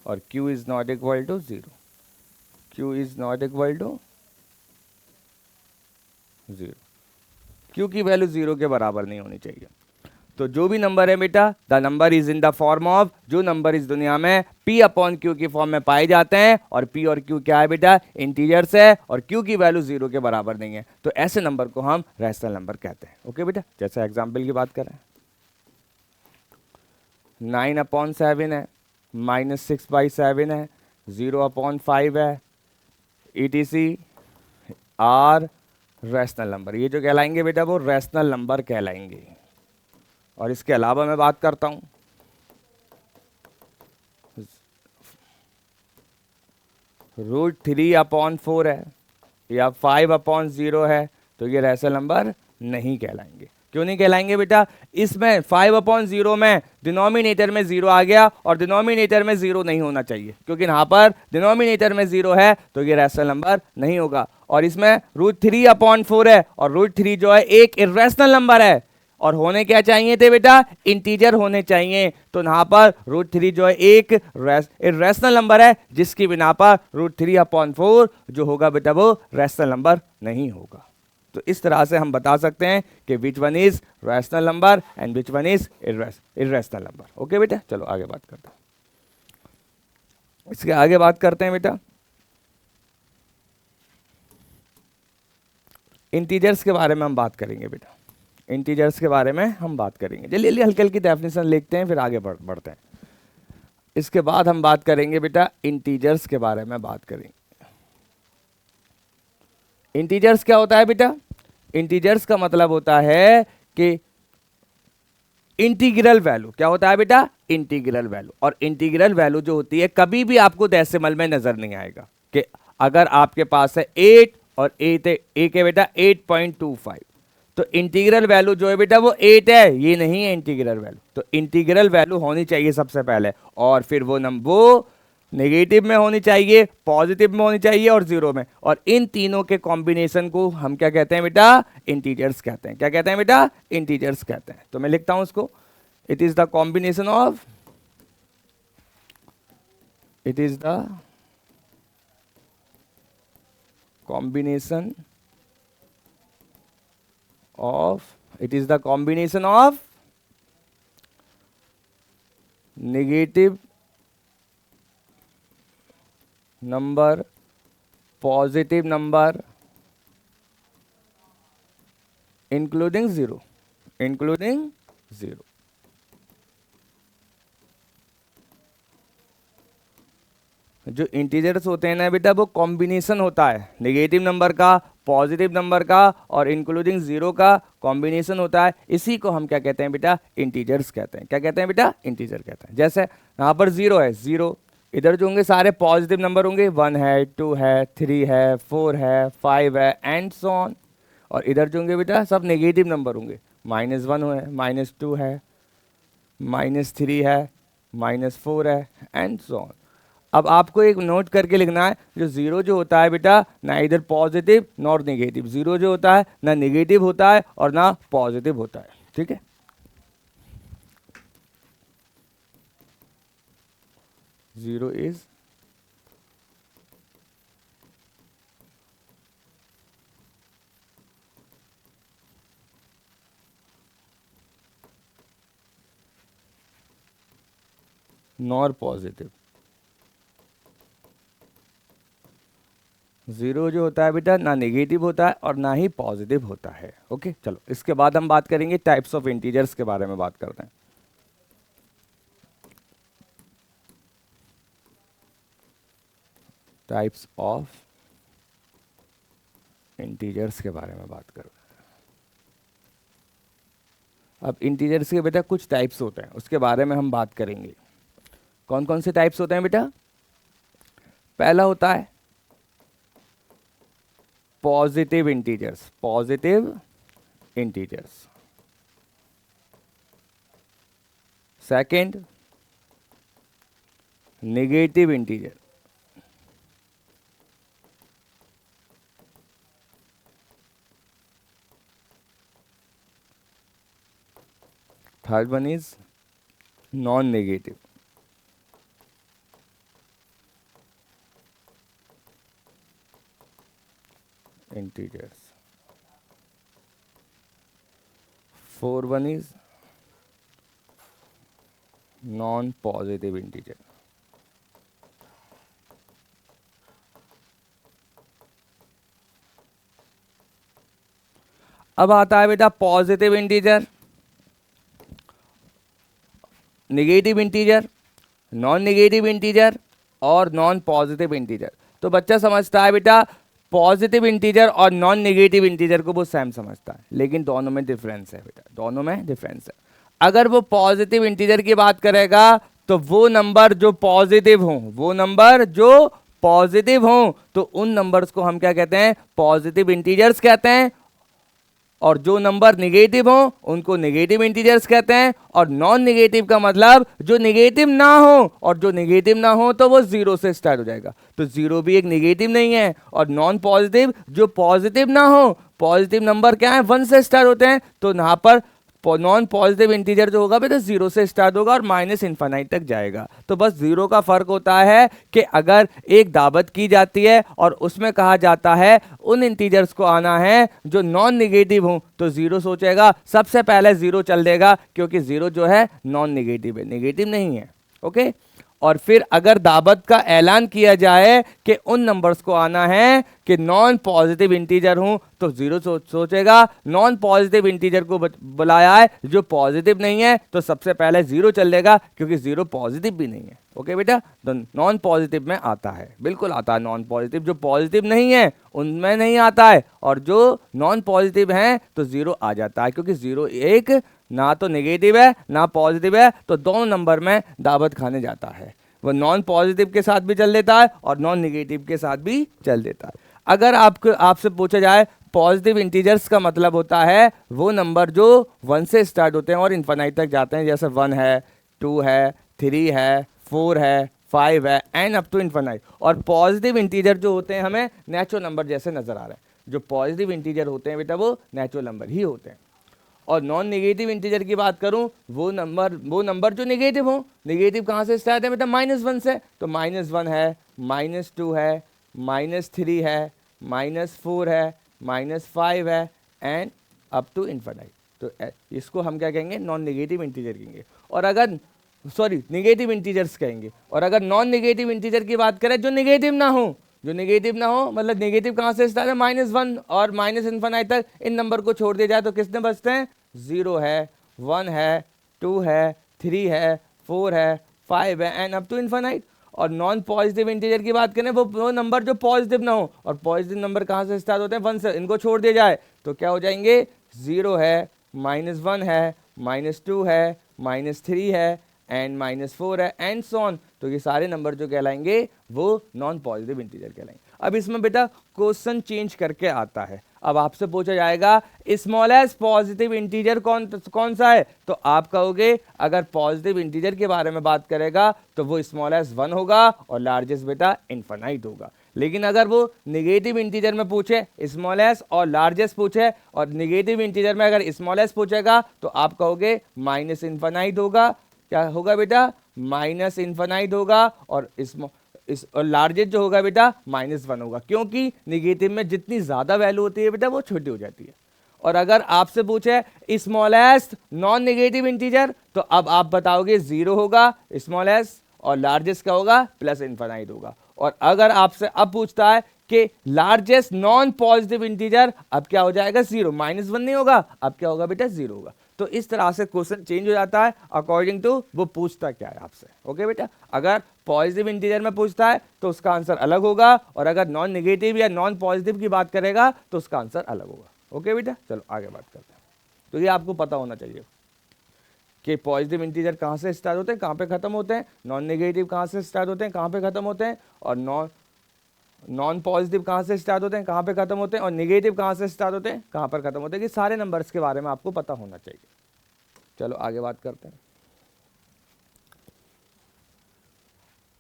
और Q is not equal to 0. Q is not equal to 0. Q की value 0 के बराबर नहीं होनी चाहिए। तो जो भी नंबर है बेटा the number is in the form of, जो नंबर इस दुनिया में P अपॉन Q की फॉर्म में पाए जाते हैं, और P और Q क्या है बेटा? इंटीजर्स है, और Q की वैल्यू 0 के बराबर नहीं है, तो ऐसे नंबर को हम रैशनल नंबर कहते हैं। ओके बेटा, जैसे एग्जांपल की बात करें 9/7 है, -6/7 है, 0/5 है, ETC आर रैशनल नंबर। ये जो कहलाएंगे बेटा वो रैशनल नंबर कहलाएंगे। और इसके अलावा मैं बात करता हूं √3/4 है या 5/0 है, तो ये रैशनल नंबर नहीं कहलाएंगे। क्यों नहीं कहलाएंगे बेटा? इसमें 5/0 में डिनोमिनेटर में 0 आ गया और डिनोमिनेटर में 0 नहीं होना चाहिए, क्योंकि यहाँ पर डिनोमिनेटर में 0 है तो ये रैशनल नंबर नहीं होगा। और इसमें √3/4 है और √3 जो है एक इर्रेशनल नंबर है, और होने क्या चाहिए थे बेटा? इंटीजर होने चाहिए। तो यहाँ पर √3 जो है एक इर्रेशनल नंबर है, जिसकी बिना पर √3/4 जो होगा बेटा वो रैशनल नंबर नहीं होगा। तो इस तरह से हम बता सकते हैं कि which one is rational number and which one is irrational number. Okay बेटा, चलो आगे बात करते हैं। इसके आगे बात करते हैं बेटा इंटीजर्स के बारे में हम बात करेंगे बेटा। इंटीजर्स के बारे में हम बात करेंगे, जल्दी हल्की हल्की डेफिनेशन लिखते हैं फिर आगे बढ़ते हैं। इसके बाद हम बात करेंगे बेटा इंटीजर्स के बारे में बात करेंगे। इंटीजर्स क्या होता है बेटा? इंटीजर्स का मतलब होता है कि इंटीग्रल वैल्यू। क्या होता है बेटा? Integral value. और इंटीग्रल वैल्यू जो होती है कभी भी आपको डेसिमल में नजर नहीं आएगा। कि अगर आपके पास है 8 और 8 है बेटा 8.25, तो इंटीग्रल वैल्यू जो है बेटा वो 8 है, ये नहीं है इंटीग्रल वैल्यू। तो इंटीग्रल वैल्यू होनी चाहिए सबसे पहले, और फिर वो नेगेटिव में होनी चाहिए, पॉजिटिव में होनी चाहिए और 0 में। और इन तीनों के कॉम्बिनेशन को हम क्या कहते हैं बेटा? इंटीजर्स कहते हैं। क्या कहते हैं बेटा? इंटीजर्स कहते हैं। तो मैं लिखता हूं उसको, it is the combination of negative number, positive number, including 0, जो इंटीजर्स होते हैं ना बेटा वो कॉम्बिनेशन होता है नेगेटिव नंबर का, पॉजिटिव नंबर का और इंक्लूडिंग 0 का कॉम्बिनेशन होता है। इसी को हम क्या कहते हैं बेटा? इंटीजर्स कहते हैं। क्या कहते हैं बेटा? इंटीजर कहते हैं। जैसे यहाँ पर 0 है, 0 इधर जो होंगे सारे पॉजिटिव नंबर होंगे, 1 है, 2 है, 3 है, 4 है, 5 है एंड सो ऑन। और इधर जो होंगे बेटा सब नेगेटिव नंबर होंगे, -1 है, -2 है, -3 है, -4 है एंड सो ऑन। अब आपको एक नोट करके लिखना है, जो 0 जो होता है बेटा ना इधर पॉजिटिव नॉर नेगेटिव, 0 जो होता है ना नेगेटिव होता है और ना पॉजिटिव होता है। ठीक है, 0 इज नॉर पॉजिटिव। जीरो जो होता है बेटा ना नेगेटिव होता है और ना ही पॉजिटिव होता है। ओके चलो इसके बाद हम बात करेंगे टाइप्स ऑफ इंटीजर्स के बारे में बात करते हैं। टाइप्स ऑफ इंटीजर्स के बारे में बात करते हैं। अब इंटीजर्स के बेटा कुछ टाइप्स होते हैं उसके बारे में हम बात करेंगे। कौन कौन से टाइप्स होते हैं बेटा? पहला होता है positive integers. Positive integers. Second negative integer. Third one is non negative. Integers. Four one is non positive integer. अब आता है बेटा positive integer, negative integer, non negative integer और नॉन पॉजिटिव इंटीजर। तो बच्चा समझता है बेटा पॉजिटिव इंटीजर और नॉन नेगेटिव इंटीजर को वो सेम समझता है, लेकिन दोनों में डिफरेंस है बेटा, दोनों में डिफरेंस है। अगर वो पॉजिटिव इंटीजर की बात करेगा तो वो नंबर जो पॉजिटिव हों, वो नंबर जो पॉजिटिव हों तो उन नंबर्स को हम क्या कहते हैं? पॉजिटिव इंटीजर्स कहते हैं। और जो नंबर नेगेटिव हो उनको नेगेटिव इंटीजर्स कहते हैं। और नॉन नेगेटिव का मतलब जो नेगेटिव ना हो, और जो नेगेटिव ना हो तो वो जीरो से स्टार्ट हो जाएगा, तो जीरो भी एक नेगेटिव नहीं है। और नॉन पॉजिटिव जो पॉजिटिव ना हो, पॉजिटिव नंबर क्या है? 1 से स्टार्ट होते हैं, तो यहाँ पर नॉन पॉजिटिव इंटीजर जो होगा बेटा जीरो से स्टार्ट होगा और माइनस इन्फिनिटी तक जाएगा। तो बस जीरो का फर्क होता है कि अगर एक दावत की जाती है और उसमें कहा जाता है उन इंटीजर्स को आना है जो नॉन नेगेटिव हो, तो जीरो सोचेगा सबसे पहले जीरो चल देगा, क्योंकि जीरो जो है नॉन नेगेटिव है, नेगेटिव नहीं है। ओके, और फिर अगर दावत का ऐलान किया जाए कि उन नंबर्स को आना है कि नॉन पॉजिटिव इंटीजर हूं, तो जीरो सोचेगा नॉन पॉजिटिव इंटीजर को बुलाया है जो पॉजिटिव नहीं है, तो सबसे पहले जीरो चल देगा, क्योंकि जीरो पॉजिटिव भी नहीं है। ओके बेटा, तो नॉन पॉजिटिव में आता है, बिल्कुल आता है नॉन पॉजिटिव। जो पॉजिटिव नहीं है उनमें नहीं आता है, और जो नॉन पॉजिटिव हैं तो जीरो आ जाता है, क्योंकि जीरो एक ना तो नेगेटिव है ना पॉजिटिव है, तो दोनों नंबर में दावत खाने जाता है। वो नॉन पॉजिटिव के साथ भी चल देता है और नॉन नेगेटिव के साथ भी चल देता है। अगर आपसे पूछा जाए पॉजिटिव इंटीजर्स का मतलब होता है वो नंबर जो 1 से स्टार्ट होते हैं और इन्फिनिटी तक जाते हैं, जैसे 1 है, 2 है, 3 है, 4 है, 5 है, एंड अप टू इन्फिनिटी। और पॉजिटिव इंटीजर जो होते हैं हमें नेचुरल नंबर जैसे नजर आ रहे हैं। जो पॉजिटिव इंटीजर होते हैं बेटा वो नेचुरल नंबर ही होते हैं। और नॉन नेगेटिव इंटीजर की बात करूं, वो नंबर जो नेगेटिव हो, नेगेटिव कहां से स्टार्ट है बेटा? -1 से। तो -1 है, -2 है, -3 है, -4 है, -5 है, एंड अप टू इन्फिनिटी। तो इसको हम क्या कहेंगे? नॉन नेगेटिव इंटीजर कहेंगे। और अगर नेगेटिव इंटीजर्स कहेंगे। और अगर नॉन नेगेटिव इंटीजर की बात करें जो नेगेटिव ना हो, मतलब नेगेटिव कहां से स्टार्ट है? -1 और माइनस इन्फिनिटी तक, इन नंबर को छोड़ दिया जाए तो कितने बचते हैं? 0 है, 1 है, 2 है, 3 है, 4 है, 5 है, एंड अप टू इन्फिनिटी। और नॉन पॉजिटिव इंटीजर की बात करें, वो नंबर जो पॉजिटिव ना हो, और पॉजिटिव नंबर कहां से स्टार्ट होते हैं? 1 से। इनको छोड़ दिया जाए तो क्या हो जाएंगे? 0 है, -1 है, -2 है, -3 है, एंड -4 है, एंड सो ऑन। तो ये सारे नंबर जो कहलाएंगे वो नॉन पॉजिटिव इंटीजर कहलाएंगे। अब इसमें बेटा क्वेश्चन चेंज करके आता है। अब आपसे पूछा जाएगा स्मॉलेस्ट पॉजिटिव इंटीजर कौन सा है? तो आप कहोगे अगर पॉजिटिव इंटीजर के बारे में बात करेगा तो वो स्मॉलेस्ट 1 होगा और लार्जेस्ट बेटा इन्फिनिटी होगा। लेकिन अगर वो नेगेटिव इंटीजर में पूछे, स्मॉलेस्ट और लार्जेस्ट पूछे, और नेगेटिव इंटीजर में अगर स्मॉलेस्ट पूछेगा तो आप कहोगे माइनस इन्फिनिटी होगा। क्या होगा बेटा? माइनस इन्फिनिटी होगा। और लार्जेस्ट जो होगा बेटा -1 होगा, क्योंकि नेगेटिव में जितनी ज्यादा वैल्यू होती है बेटा वो छोटी हो जाती है। और अगर आपसे पूछे स्मॉलेस्ट नॉन नेगेटिव इंटीजर, तो अब आप बताओगे 0 होगा स्मॉलेस्ट, और लार्जेस्ट क्या होगा, प्लस इनफाइनाइट होगा। और अगर आपसे अब पूछता है कि लार्जेस्ट नॉन पॉजिटिव इंटीजर, अब क्या हो जाएगा, 0, -1 नहीं होगा, अब क्या होगा बेटा, 0 होगा। तो इस तरह से क्वेश्चन चेंज हो जाता है अकॉर्डिंग टू वो पूछता क्या है आपसे। ओके बेटा, अगर पॉजिटिव इंटीजर में पूछता है तो उसका आंसर अलग होगा, और अगर नॉन नेगेटिव या नॉन पॉजिटिव की बात करेगा तो उसका आंसर अलग होगा। ओके बेटा, चलो आगे बात करते हैं। तो ये आपको पता होना चाहिए कि पॉजिटिव इंटीजर कहाँ से स्टार्ट होते हैं, कहाँ पे खत्म होते हैं, नॉन नेगेटिव कहाँ से स्टार्ट होते हैं, कहाँ पे खत्म होते हैं, और नॉन पॉजिटिव कहाँ से स्टार्ट होते हैं, कहाँ पे खत्म होते हैं, और नेगेटिव कहाँ से स्टार्ट होते हैं, कहाँ पर खत्म होते हैं। ये सारे नंबर्स के बारे में आपको पता होना चाहिए। चलो आगे बात करते हैं।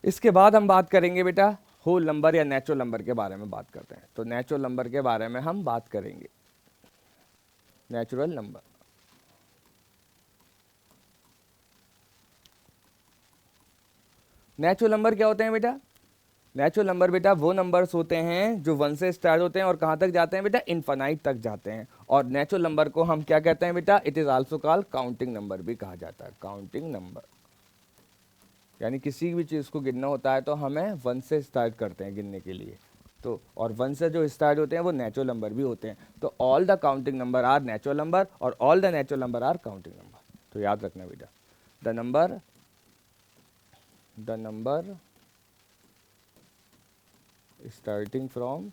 इसके बाद हम बात करेंगे बेटा होल नंबर या नेचुरल नंबर के बारे में बात करते हैं। तो नेचुरल नंबर के बारे में हम बात करेंगे। नेचुरल नंबर, नेचुरल नंबर क्या होते हैं बेटा, नेचुरल नंबर बेटा वो नंबर्स होते हैं जो 1 से स्टार्ट होते हैं और कहाँ तक जाते हैं बेटा, इनफाइनाइट तक जाते हैं। और नेचुरल नंबर को हम क्या कहते हैं बेटा, it is also called counting number भी कहा जाता है। काउंटिंग नंबर यानी किसी भी चीज़ को गिनना होता है तो हमें 1 से स्टार्ट करते हैं गिनने के लिए। तो और 1 से जो स्टार्ट होते हैं वो नेचुरल नंबर भी होते हैं। तो all the counting number are natural number और all the natural number are counting number. तो याद रखना बेटा, the number starting from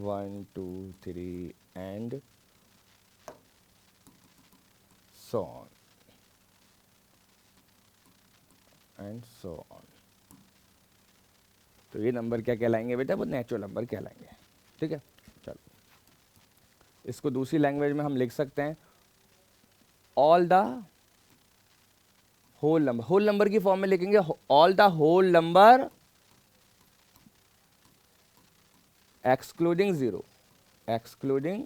1 2 3 and so on and so on। तो ये नंबर क्या कहलाएंगे बेटा, वो नेचुरल नंबर कहलाएंगे। ठीक है, चलो इसको दूसरी लैंग्वेज में हम लिख सकते हैं all the whole number. Whole number की फॉर्म में लिखेंगे all the whole number excluding 0, excluding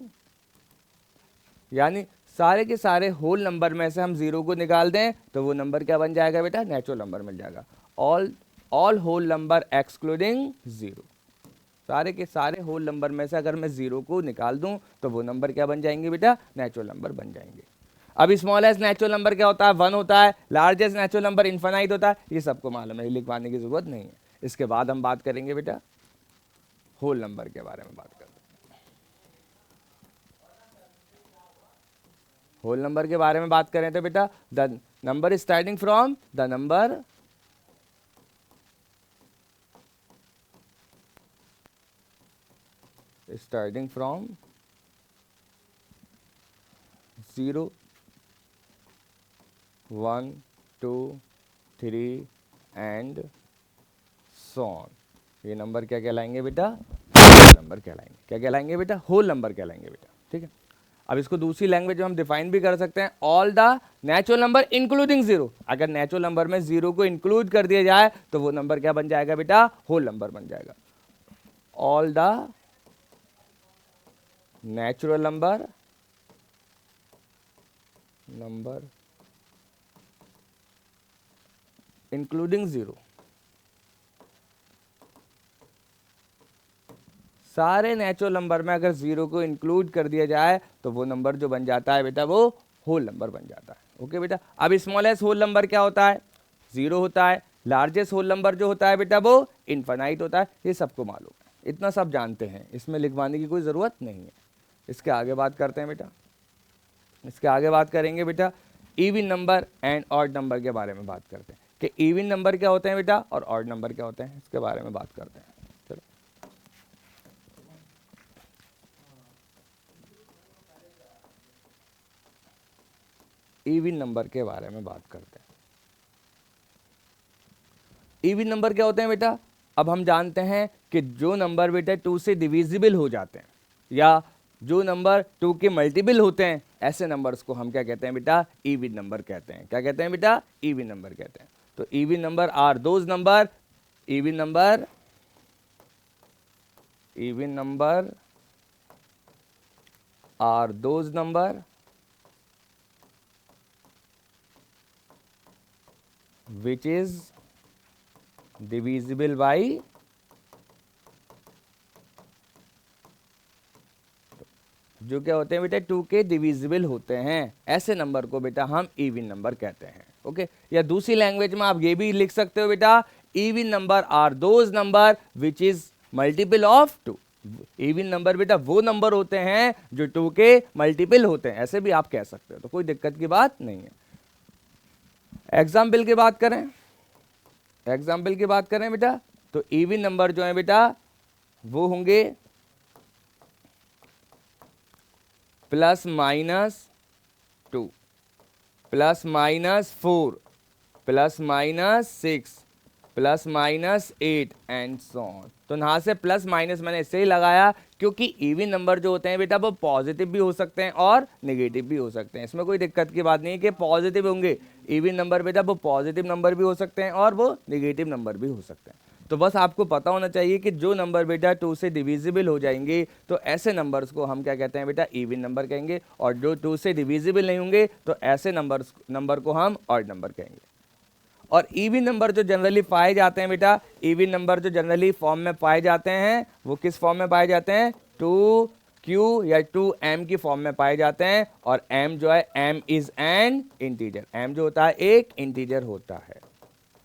यानी सारे के सारे होल नंबर में से हम 0 को निकाल दें तो वो नंबर क्या बन जाएगा बेटा, नेचुरल नंबर मिल जाएगा। ऑल होल नंबर एक्सक्लूडिंग 0, सारे के सारे होल नंबर में से अगर मैं 0 को निकाल दूं तो वो नंबर क्या बन जाएंगे बेटा, नेचुरल नंबर बन जाएंगे। अब स्मॉलेस्ट नेचुरल नंबर क्या होता है, 1 होता है। लार्जेस्ट नेचुरल नंबर इनफाइनाइट होता है। ये सबको मालूम है, लिखवाने की जरूरत नहीं है। इसके बाद हम बात करेंगे बेटा होल नंबर के बारे में बात करते हैं। होल नंबर के बारे में बात करें तो बेटा the number starting from the number starting from 0 1 2 3 and so on। ये नंबर क्या कहलाएंगे बेटा, नंबर कहलाएंगे। क्या कहलाएंगे बेटा, होल नंबर कहलाएंगे बेटा। ठीक है, अब इसको दूसरी लैंग्वेज में हम डिफाइन भी कर सकते हैं, all the natural number including 0। अगर नेचुरल नंबर में 0 को इंक्लूड कर दिया जाए तो वो नंबर क्या बन जाएगा बेटा, होल नंबर बन जाएगा। All the natural number including 0, सारे नेचुरल नंबर में अगर 0 को इंक्लूड कर दिया जाए तो वो नंबर जो बन जाता है बेटा वो होल नंबर बन जाता है। ओके बेटा, अब स्मॉलेस्ट होल नंबर क्या होता है, 0 होता है। लार्जेस्ट होल नंबर जो होता है बेटा वो इनफाइनाइट होता है। ये सबको मालूम है, इतना सब जानते हैं, इसमें लिखवाने की कोई ज़रूरत नहीं है। इसके आगे बात करते हैं बेटा, इसके आगे बात करेंगे बेटा even number and odd number के बारे में बात करते हैं कि इवन नंबर क्या होते हैं बेटा और ऑड नंबर क्या होते हैं। इसके बारे में बात करते हैं। चलो इवन नंबर के बारे में बात करते हैं। इवन नंबर क्या होते हैं बेटा, अब हम जानते हैं कि जो नंबर बेटा 2 से डिविजिबल हो जाते हैं या जो नंबर 2 के मल्टीपल होते हैं, ऐसे नंबर्स को हम क्या कहते हैं बेटा, इवन नंबर कहते हैं। क्या कहते हैं बेटा, इवन नंबर कहते हैं। तो even number are those number, even number are those number which is divisible by जो क्या होते हैं बेटा 2 के डिविजिबल होते हैं, ऐसे नंबर को बेटा हम इवन नंबर कहते हैं। ओके, या दूसरी लैंग्वेज में आप ये भी लिख सकते हो बेटा, even number are those number which is multiple of 2। Even number बेटा वो नंबर होते हैं जो 2 के मल्टीपल होते हैं, ऐसे भी आप कह सकते हो, तो कोई दिक्कत की बात नहीं है। एग्जाम्पल की बात करें, एग्जाम्पल की बात करें बेटा, तो इवन नंबर जो है बेटा वो होंगे +-2, +-4, +-6, +-8 एंड सो ऑन। तो यहाँ से प्लस माइनस मैंने इससे ही लगाया क्योंकि इवन नंबर जो होते हैं बेटा वो पॉजिटिव भी हो सकते हैं और नेगेटिव भी हो सकते हैं, इसमें कोई दिक्कत की बात नहीं है कि पॉजिटिव होंगे। इवन नंबर बेटा वो पॉजिटिव नंबर भी हो सकते हैं और वो नेगेटिव नंबर भी हो सकते हैं। तो बस आपको पता होना चाहिए कि जो नंबर बेटा 2 से डिविजिबल हो जाएंगे तो ऐसे नंबर्स को हम क्या कहते हैं बेटा इवन नंबर कहेंगे, और जो 2 से डिविजिबल नहीं होंगे तो ऐसे नंबर को हम ऑड नंबर कहेंगे। और इवन नंबर जो जनरली पाए जाते हैं बेटा, इवन नंबर जो जनरली फॉर्म में पाए जाते हैं वो किस फॉर्म में पाए जाते हैं, 2q या 2m की फॉर्म में पाए जाते हैं। और m जो है m is an integer, m जो होता है एक इंटीजर होता है,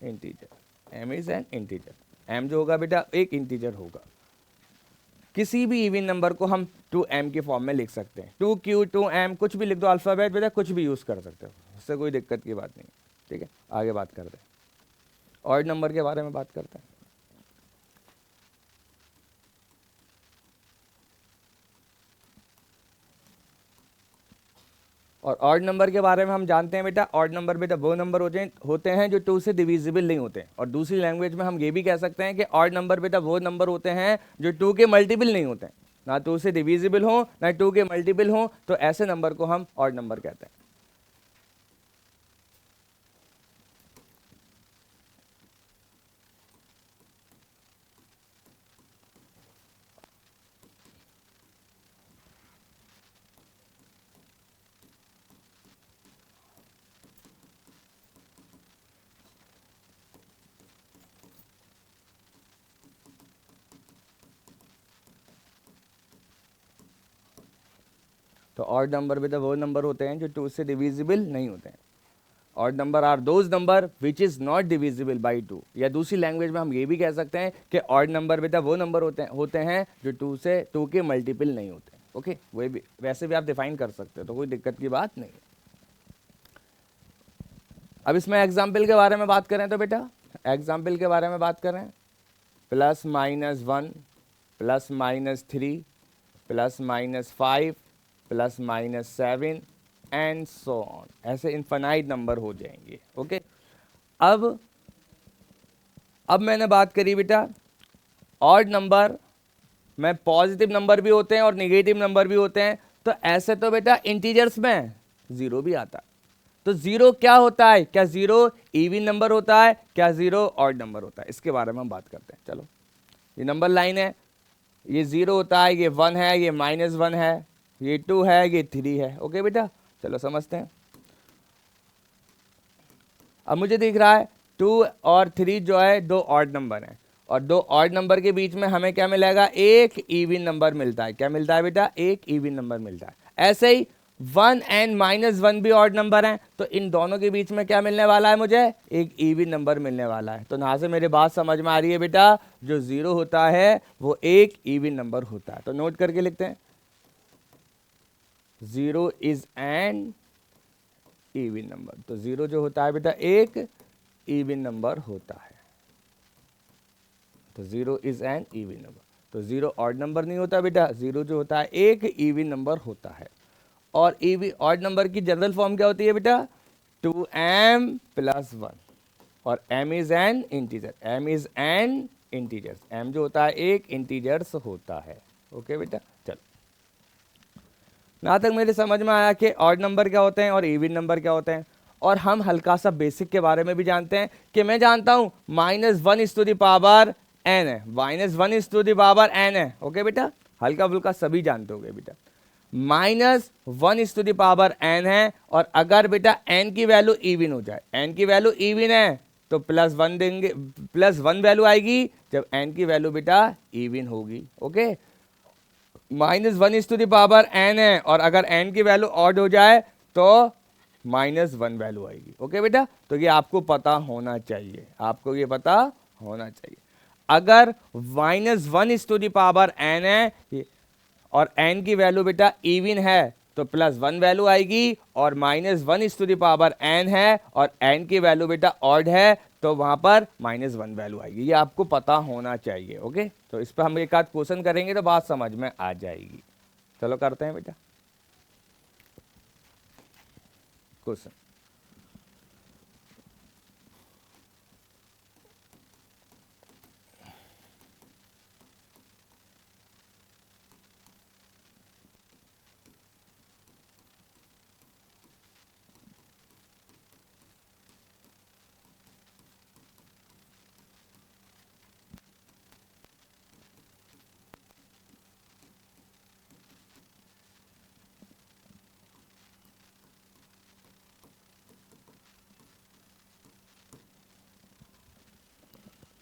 integer, m is an integer, m जो होगा बेटा एक इंटीजर होगा। किसी भी इवन नंबर को हम 2m की फॉर्म में लिख सकते हैं, 2q 2m कुछ भी लिख दो, अल्फाबेट बेटा कुछ भी यूज कर सकते हो, उससे कोई दिक्कत की बात नहीं। ठीक है, आगे बात करते हैं, ऑड नंबर के बारे में बात करते हैं। और ऑड नंबर के बारे में हम जानते हैं बेटा, ऑड नंबर बेटा वो नंबर होते हैं जो 2 से डिविजिबल नहीं होते। और दूसरी लैंग्वेज में हम ये भी कह सकते हैं कि ऑड नंबर बेटा वो नंबर होते हैं जो 2 के मल्टीपल नहीं होते, ना 2 से डिविजिबल हो ना 2 के मल्टीपल हो, तो ऐसे नंबर को हम ऑड नंबर कहते हैं। तो ऑड नंबर बेटा वो नंबर होते हैं जो 2 से डिविजिबल नहीं होते हैं। Odd number are those number which is not divisible by 2, या दूसरी लैंग्वेज में हम ये भी कह सकते हैं कि ऑड नंबर बेटा वो नंबर होते हैं जो 2 के मल्टीपल नहीं होते। ओके, वो भी वैसे भी आप डिफाइन कर सकते हो, तो कोई दिक्कत की बात नहीं है। अब इसमें एग्जाम्पल के बारे में बात करें तो बेटा, एग्जाम्पल के बारे में बात करें, +-1, +-3, +-5, +-7 एंड सो ऑन, ऐसे इनफाइनाइट नंबर हो जाएंगे। ओके, अब मैंने बात करी बेटा ऑड नंबर में पॉजिटिव नंबर भी होते हैं और नेगेटिव नंबर भी होते हैं। तो ऐसे तो बेटा इंटीजर्स में 0 भी आता है, तो 0 क्या होता है, क्या 0 इवन नंबर होता है, क्या 0 ऑड नंबर होता है, इसके बारे में हम बात करते हैं। चलो, ये नंबर लाइन है, ये 0 होता है, ये 1 है, ये -1 है, ये 2 है, ये 3 है। ओके बेटा, चलो समझते हैं। अब मुझे दिख रहा है 2 और 3 जो है 2 ऑड नंबर हैं, और 2 ऑड नंबर के बीच में हमें क्या मिलेगा, एक इवन नंबर मिलता है। क्या मिलता है बेटा, एक इवन नंबर मिलता है। ऐसे ही 1 एंड -1 भी ऑड नंबर हैं, तो इन दोनों के बीच में क्या मिलने वाला है, मुझे एक इवन नंबर मिलने वाला है। तो यहाँ से मेरी बात समझ में आ रही है बेटा, जो 0 होता है वो एक इवन नंबर होता है। तो नोट करके लिखते हैं, 0 इज एन इवन नंबर। तो 0 जो होता है बेटा एक इवन नंबर होता है, तो 0 इज एन इवन नंबर। तो 0 ऑड नंबर नहीं होता बेटा, 0 जो होता है एक इवन नंबर होता है। और ऑड नंबर की जनरल फॉर्म क्या होती है बेटा, 2m + 1, और m is an integer, m is an integers, m जो होता है एक इंटीजर्स होता है। ओके बेटा, चलो, यहाँ तक मेरे समझ में आया कि ऑड नंबर क्या होते हैं और इवन नंबर क्या होते हैं। और हम हल्का सा बेसिक के बारे में भी जानते हैं कि मैं जानता हूँ -1 n है, -1 n है। ओके बेटा, हल्का फुल्का सभी जानते होंगे बेटा, -1 n है। और अगर बेटा n की वैल्यू इवन हो जाए, n की वैल्यू इवन है तो +1 देंगे, +1 वैल्यू आएगी जब n की वैल्यू बेटा इवन होगी। Okay, -1 is to the power n है, और अगर n की वैल्यू ऑड हो जाए तो -1 वैल्यू आएगी। ओके बेटा, तो ये आपको पता होना चाहिए, आपको ये पता होना चाहिए। अगर -1 is to the power n है और n की वैल्यू बेटा इवन है तो +1 वैल्यू आएगी, और -1 is to the power n है और n की वैल्यू बेटा ऑड है तो वहां पर -1 वैल्यू आएगी। ये आपको पता होना चाहिए। ओके, तो इस पर हम एक आध क्वेश्चन करेंगे तो बात समझ में आ जाएगी। चलो करते हैं बेटा क्वेश्चन।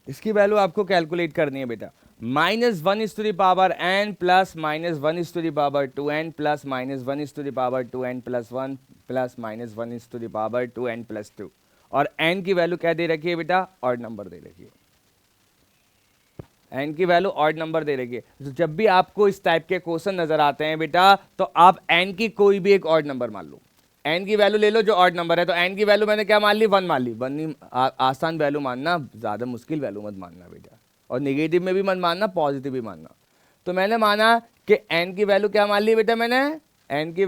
इसकी वैल्यू आपको कैलकुलेट करनी है बेटा। -1 is to the power n plus -1 is to the power 2n plus -1 is to the power 2n plus 1 plus -1 is to the power 2n plus 2, और n की वैल्यू क्या दे रखी है बेटा? ऑड नंबर दे रखी है। n की वैल्यू ऑड नंबर दे रखी है। तो जब भी आपको इस टाइप के क्वेश्चन नजर आते हैं बेटा, तो आप n की कोई भी एक ऑड नंबर मान लो, n की वैल्यू ले लो जो ऑड नंबर है। तो n की वैल्यू मैंने क्या मान ली? 1 मान ली। 1 आसान वैल्यू मानना, ज्यादा मुश्किल वैल्यू मत मानना बेटा, और नेगेटिव में भी मत मानना, पॉजिटिव भी मानना। तो मैंने माना कि n की वैल्यू क्या मान ली बेटा? मैंने n की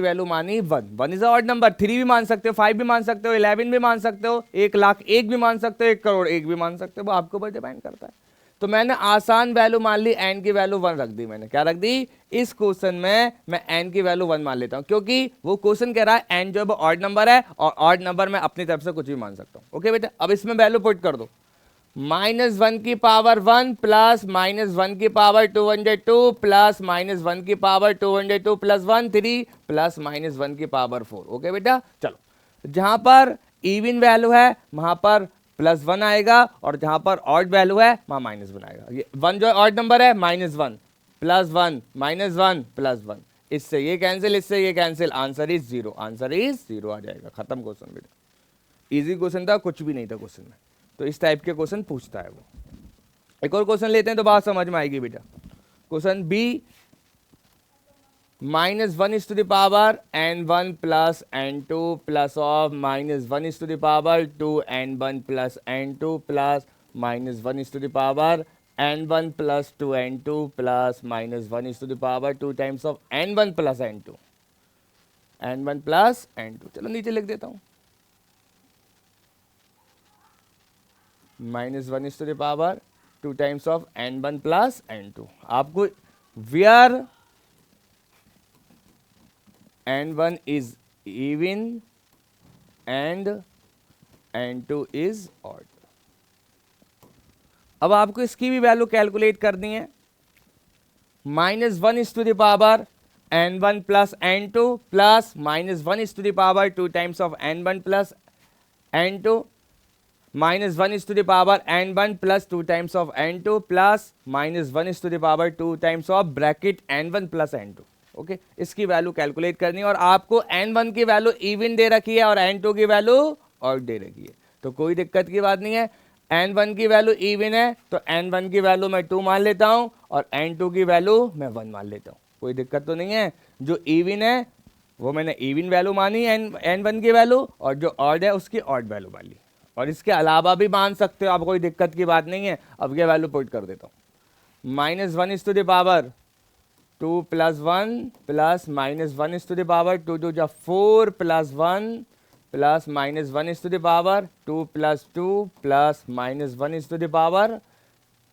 वैल्यू मानी 1। 1 इज ऑड नंबर। 3 भी मान सकते हो, 5 भी मान सकते हो, 11 भी मान सकते हो, 1,01,000 भी मान सकते हो, 1 करोड़ 1 भी मान सकते हो, वो आपके ऊपर डिपेंड करता है। तो मैंने आसान वैल्यू मान ली, n की वैल्यू 1 रख दी। मैंने क्या रख दी? इस क्वेश्चन में मैं n की वैल्यू 1 मान लेता हूं, क्योंकि वो क्वेश्चन कह रहा है n जो है ऑड नंबर है, और ऑड नंबर मैं अपनी तरफ से कुछ भी मान सकता हूं। ओके बेटा, अब इसमें वैल्यू पुट कर दो। -1 की पावर 1 प्लस -1 की पावर 202 प्लस -1 की पावर 202 प्लस 1 3 प्लस -1 की पावर 4। ओके बेटा, चलो जहां पर इवन वैल्यू है वहां पर +1 आएगा, और जहां पर ऑड वैल्यू है वहां -1 आएगा। ये 1 जो ऑड नंबर है, -1 +1 -1 +1, इससे ये कैंसिल, इससे ये cancel, answer is 0। Answer is 0 आ जाएगा। खत्म क्वेश्चन बेटा, इजी क्वेश्चन था, कुछ भी नहीं था क्वेश्चन में। तो इस टाइप के क्वेश्चन पूछता है वो। एक और क्वेश्चन लेते हैं तो बात समझ में आएगी बेटा। Question b, -1 is to the power n1 plus n2 plus of -1 is to the power 2n1 plus n2 plus -1 is to the power n1 plus 2n2 plus -1 is to the power 2 times of n1 plus n2, n1 plus n2। चलो नीचे लिख देता हूं, -1 is to the power 2 times of n1 plus n2। आपको where n1 is even and n2 is odd। अब आपको इसकी भी वैल्यू कैलकुलेट करनी है। -1 is to the power n1 plus n2 plus -1 is to the power 2 times of n1 plus n2 -1 is to the power n1 plus 2 times of n2 plus -1 is to the power 2 times of bracket n1 plus n2। Okay, इसकी value calculate करनी है, और आपको n1 की value even they रखी है और n2 की वैल्यू ऑड दे रखी है। तो कोई दिक्कत की बात नहीं है। n1 की वैल्यू इवन है तो n1 की वैल्यू मैं 2 मान लेता हूं, और n2 की वैल्यू मैं 1 मान लेता हूं। कोई दिक्कत तो नहीं है। जो इवन है वो मैंने इवन वैल्यू मानी n1 की वैल्यू, और जो ऑड है उसकी ऑड वैल्यू मानी, और इसके अलावा भी मान सकते हो आप, कोई दिक्कत की बात नहीं है। अब ये वैल्यू पुट कर देता हूं। -1 is to the power 2 plus 1 plus -1 is to the power 2 2 जा 4 plus 1 plus -1 is to the power 2 plus 2 plus -1 is to the power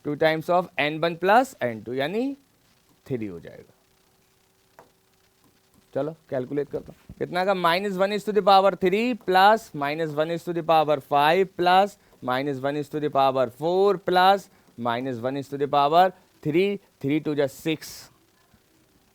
2 times of n1 plus n2, यानी 3 हो जाएगा। चलो कैलकुलेट करता हूं, कितना का? -1 is to the power 3 plus -1 is to the power 5 plus -1 is to the power 4 plus -1 is to the power 3 3 2 जा 6।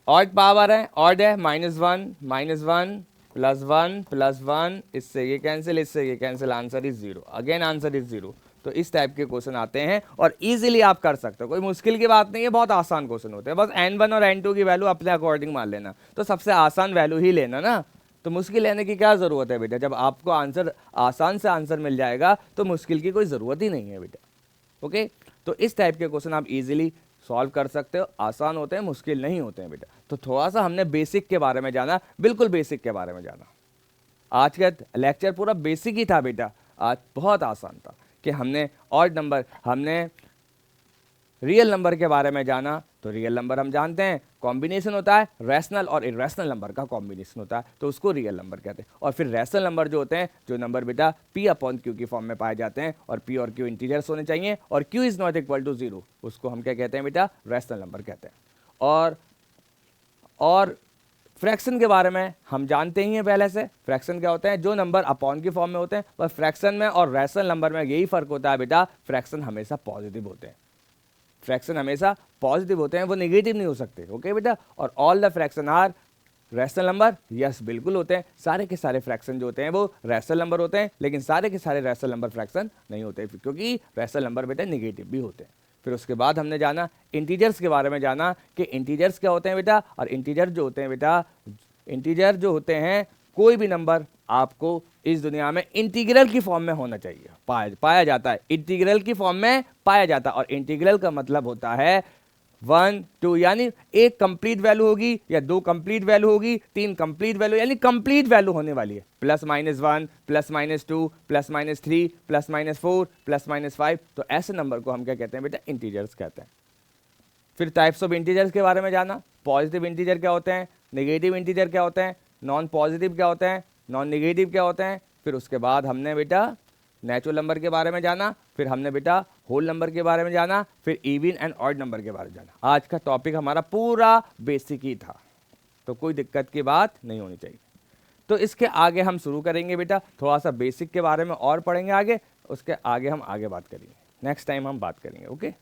Odd power है, ऑड है, -1 प्लस 1 प्लस 1, इससे ये कैंसिल, इससे ये cancel, answer is 0। Again answer is 0। तो इस type के क्वेश्चन आते हैं और इजीली आप कर सकते हो, कोई मुश्किल की बात नहीं है, बहुत आसान क्वेश्चन होते हैं। बस n1 और n2 की वैल्यू अपने अकॉर्डिंग मान लेना, तो सबसे आसान वैल्यू ही लेना ना, तो मुश्किल लेने की क्या ज़रूरत है बेटा। जब आपको आंसर आसान से आंसर मिल जाएगा तो मुश्किल की कोई ज़रूरत ही नहीं है बेटा। ओके, तो इस टाइप के क्वेश्चन आप इजीली सॉल्व कर सकते हो, आसान होते हैं, मुश्किल नहीं होते हैं बेटा। तो थोड़ा सा हमने बेसिक के बारे में जाना, बिल्कुल बेसिक के बारे में जाना। आज का लेक्चर पूरा बेसिक ही था बेटा, आज बहुत आसान था कि हमने ऑड नंबर, हमने रियल नंबर के बारे में जाना। तो रियल नंबर हम जानते हैं कॉम्बिनेशन होता है, रैशनल और इरेशनल नंबर का कॉम्बिनेशन होता है, तो उसको रियल नंबर कहते हैं। और फिर रैशनल नंबर जो होते हैं, जो नंबर बेटा p अपॉन क्यू की फॉर्म में पाए जाते हैं, और p और q इंटीजर्स होने चाहिए, और q is not equal to 0, उसको हम क्या कहते हैं बेटा, रैशनल नंबर कहते हैं। और फ्रैक्शन के बारे में हम जानते ही हैं पहले से, फ्रैक्शन क्या होते हैं, जो नंबर अपॉन की फॉर्म में होते हैं। बस फ्रैक्शन में और रैशनल नंबर में यही फर्क होता है बेटा, फ्रैक्शन हमेशा पॉजिटिव होते हैं, फ्रैक्शन हमेशा पॉजिटिव होते हैं, वो नेगेटिव नहीं हो सकते। ओके बेटा, और all the fraction are rational number, yes बिल्कुल होते हैं, सारे के सारे फ्रैक्शन जो होते हैं वो रैशनल नंबर होते हैं, लेकिन सारे के सारे रैशनल नंबर फ्रैक्शन नहीं होते, क्योंकि रैशनल नंबर बेटा नेगेटिव भी होते हैं। फिर उसके बाद हमने जाना इंटीजर्स के बारे में, जाना कि इंटीजर्स क्या होते हैं बेटा, और इंटीजर जो होते हैं बेटा, इंटीजर जो होते हैं, कोई भी नंबर आपको इस दुनिया में इंटीग्रल की फॉर्म में होना चाहिए, पाया जाता है, इंटीग्रल की फॉर्म में पाया जाता है। और इंटीग्रल का मतलब होता है 1 2, यानी एक कंप्लीट वैल्यू होगी या 2 कंप्लीट वैल्यू होगी, 3 कंप्लीट वैल्यू, यानी कंप्लीट वैल्यू होने वाली है, +-1 +-2 +-3 +-4 +-5। तो ऐसे नंबर को हम क्या कहते हैं बेटा, इंटीजर्स कहते हैं। फिर टाइप्स ऑफ इंटीजर्स के बारे में जाना, पॉजिटिव इंटीजर क्या होते हैं, नेगेटिव इंटीजर क्या होते हैं, नॉन पॉजिटिव क्या होते हैं, नॉन नेगेटिव क्या होते हैं। फिर उसके बाद हमने बेटा नेचुरल नंबर के बारे में जाना, फिर हमने बेटा होल नंबर के बारे में जाना, फिर इवन एंड ऑड नंबर के बारे में जाना। आज का टॉपिक हमारा पूरा बेसिक ही था, तो कोई दिक्कत की बात नहीं होनी चाहिए। तो इसके आगे हम शुरू करेंगे बेटा, थोड़ा सा बेसिक के बारे में और पढ़ेंगे आगे, उसके आगे हम आगे बात करेंगे, नेक्स्ट टाइम हम बात करेंगे। ओके।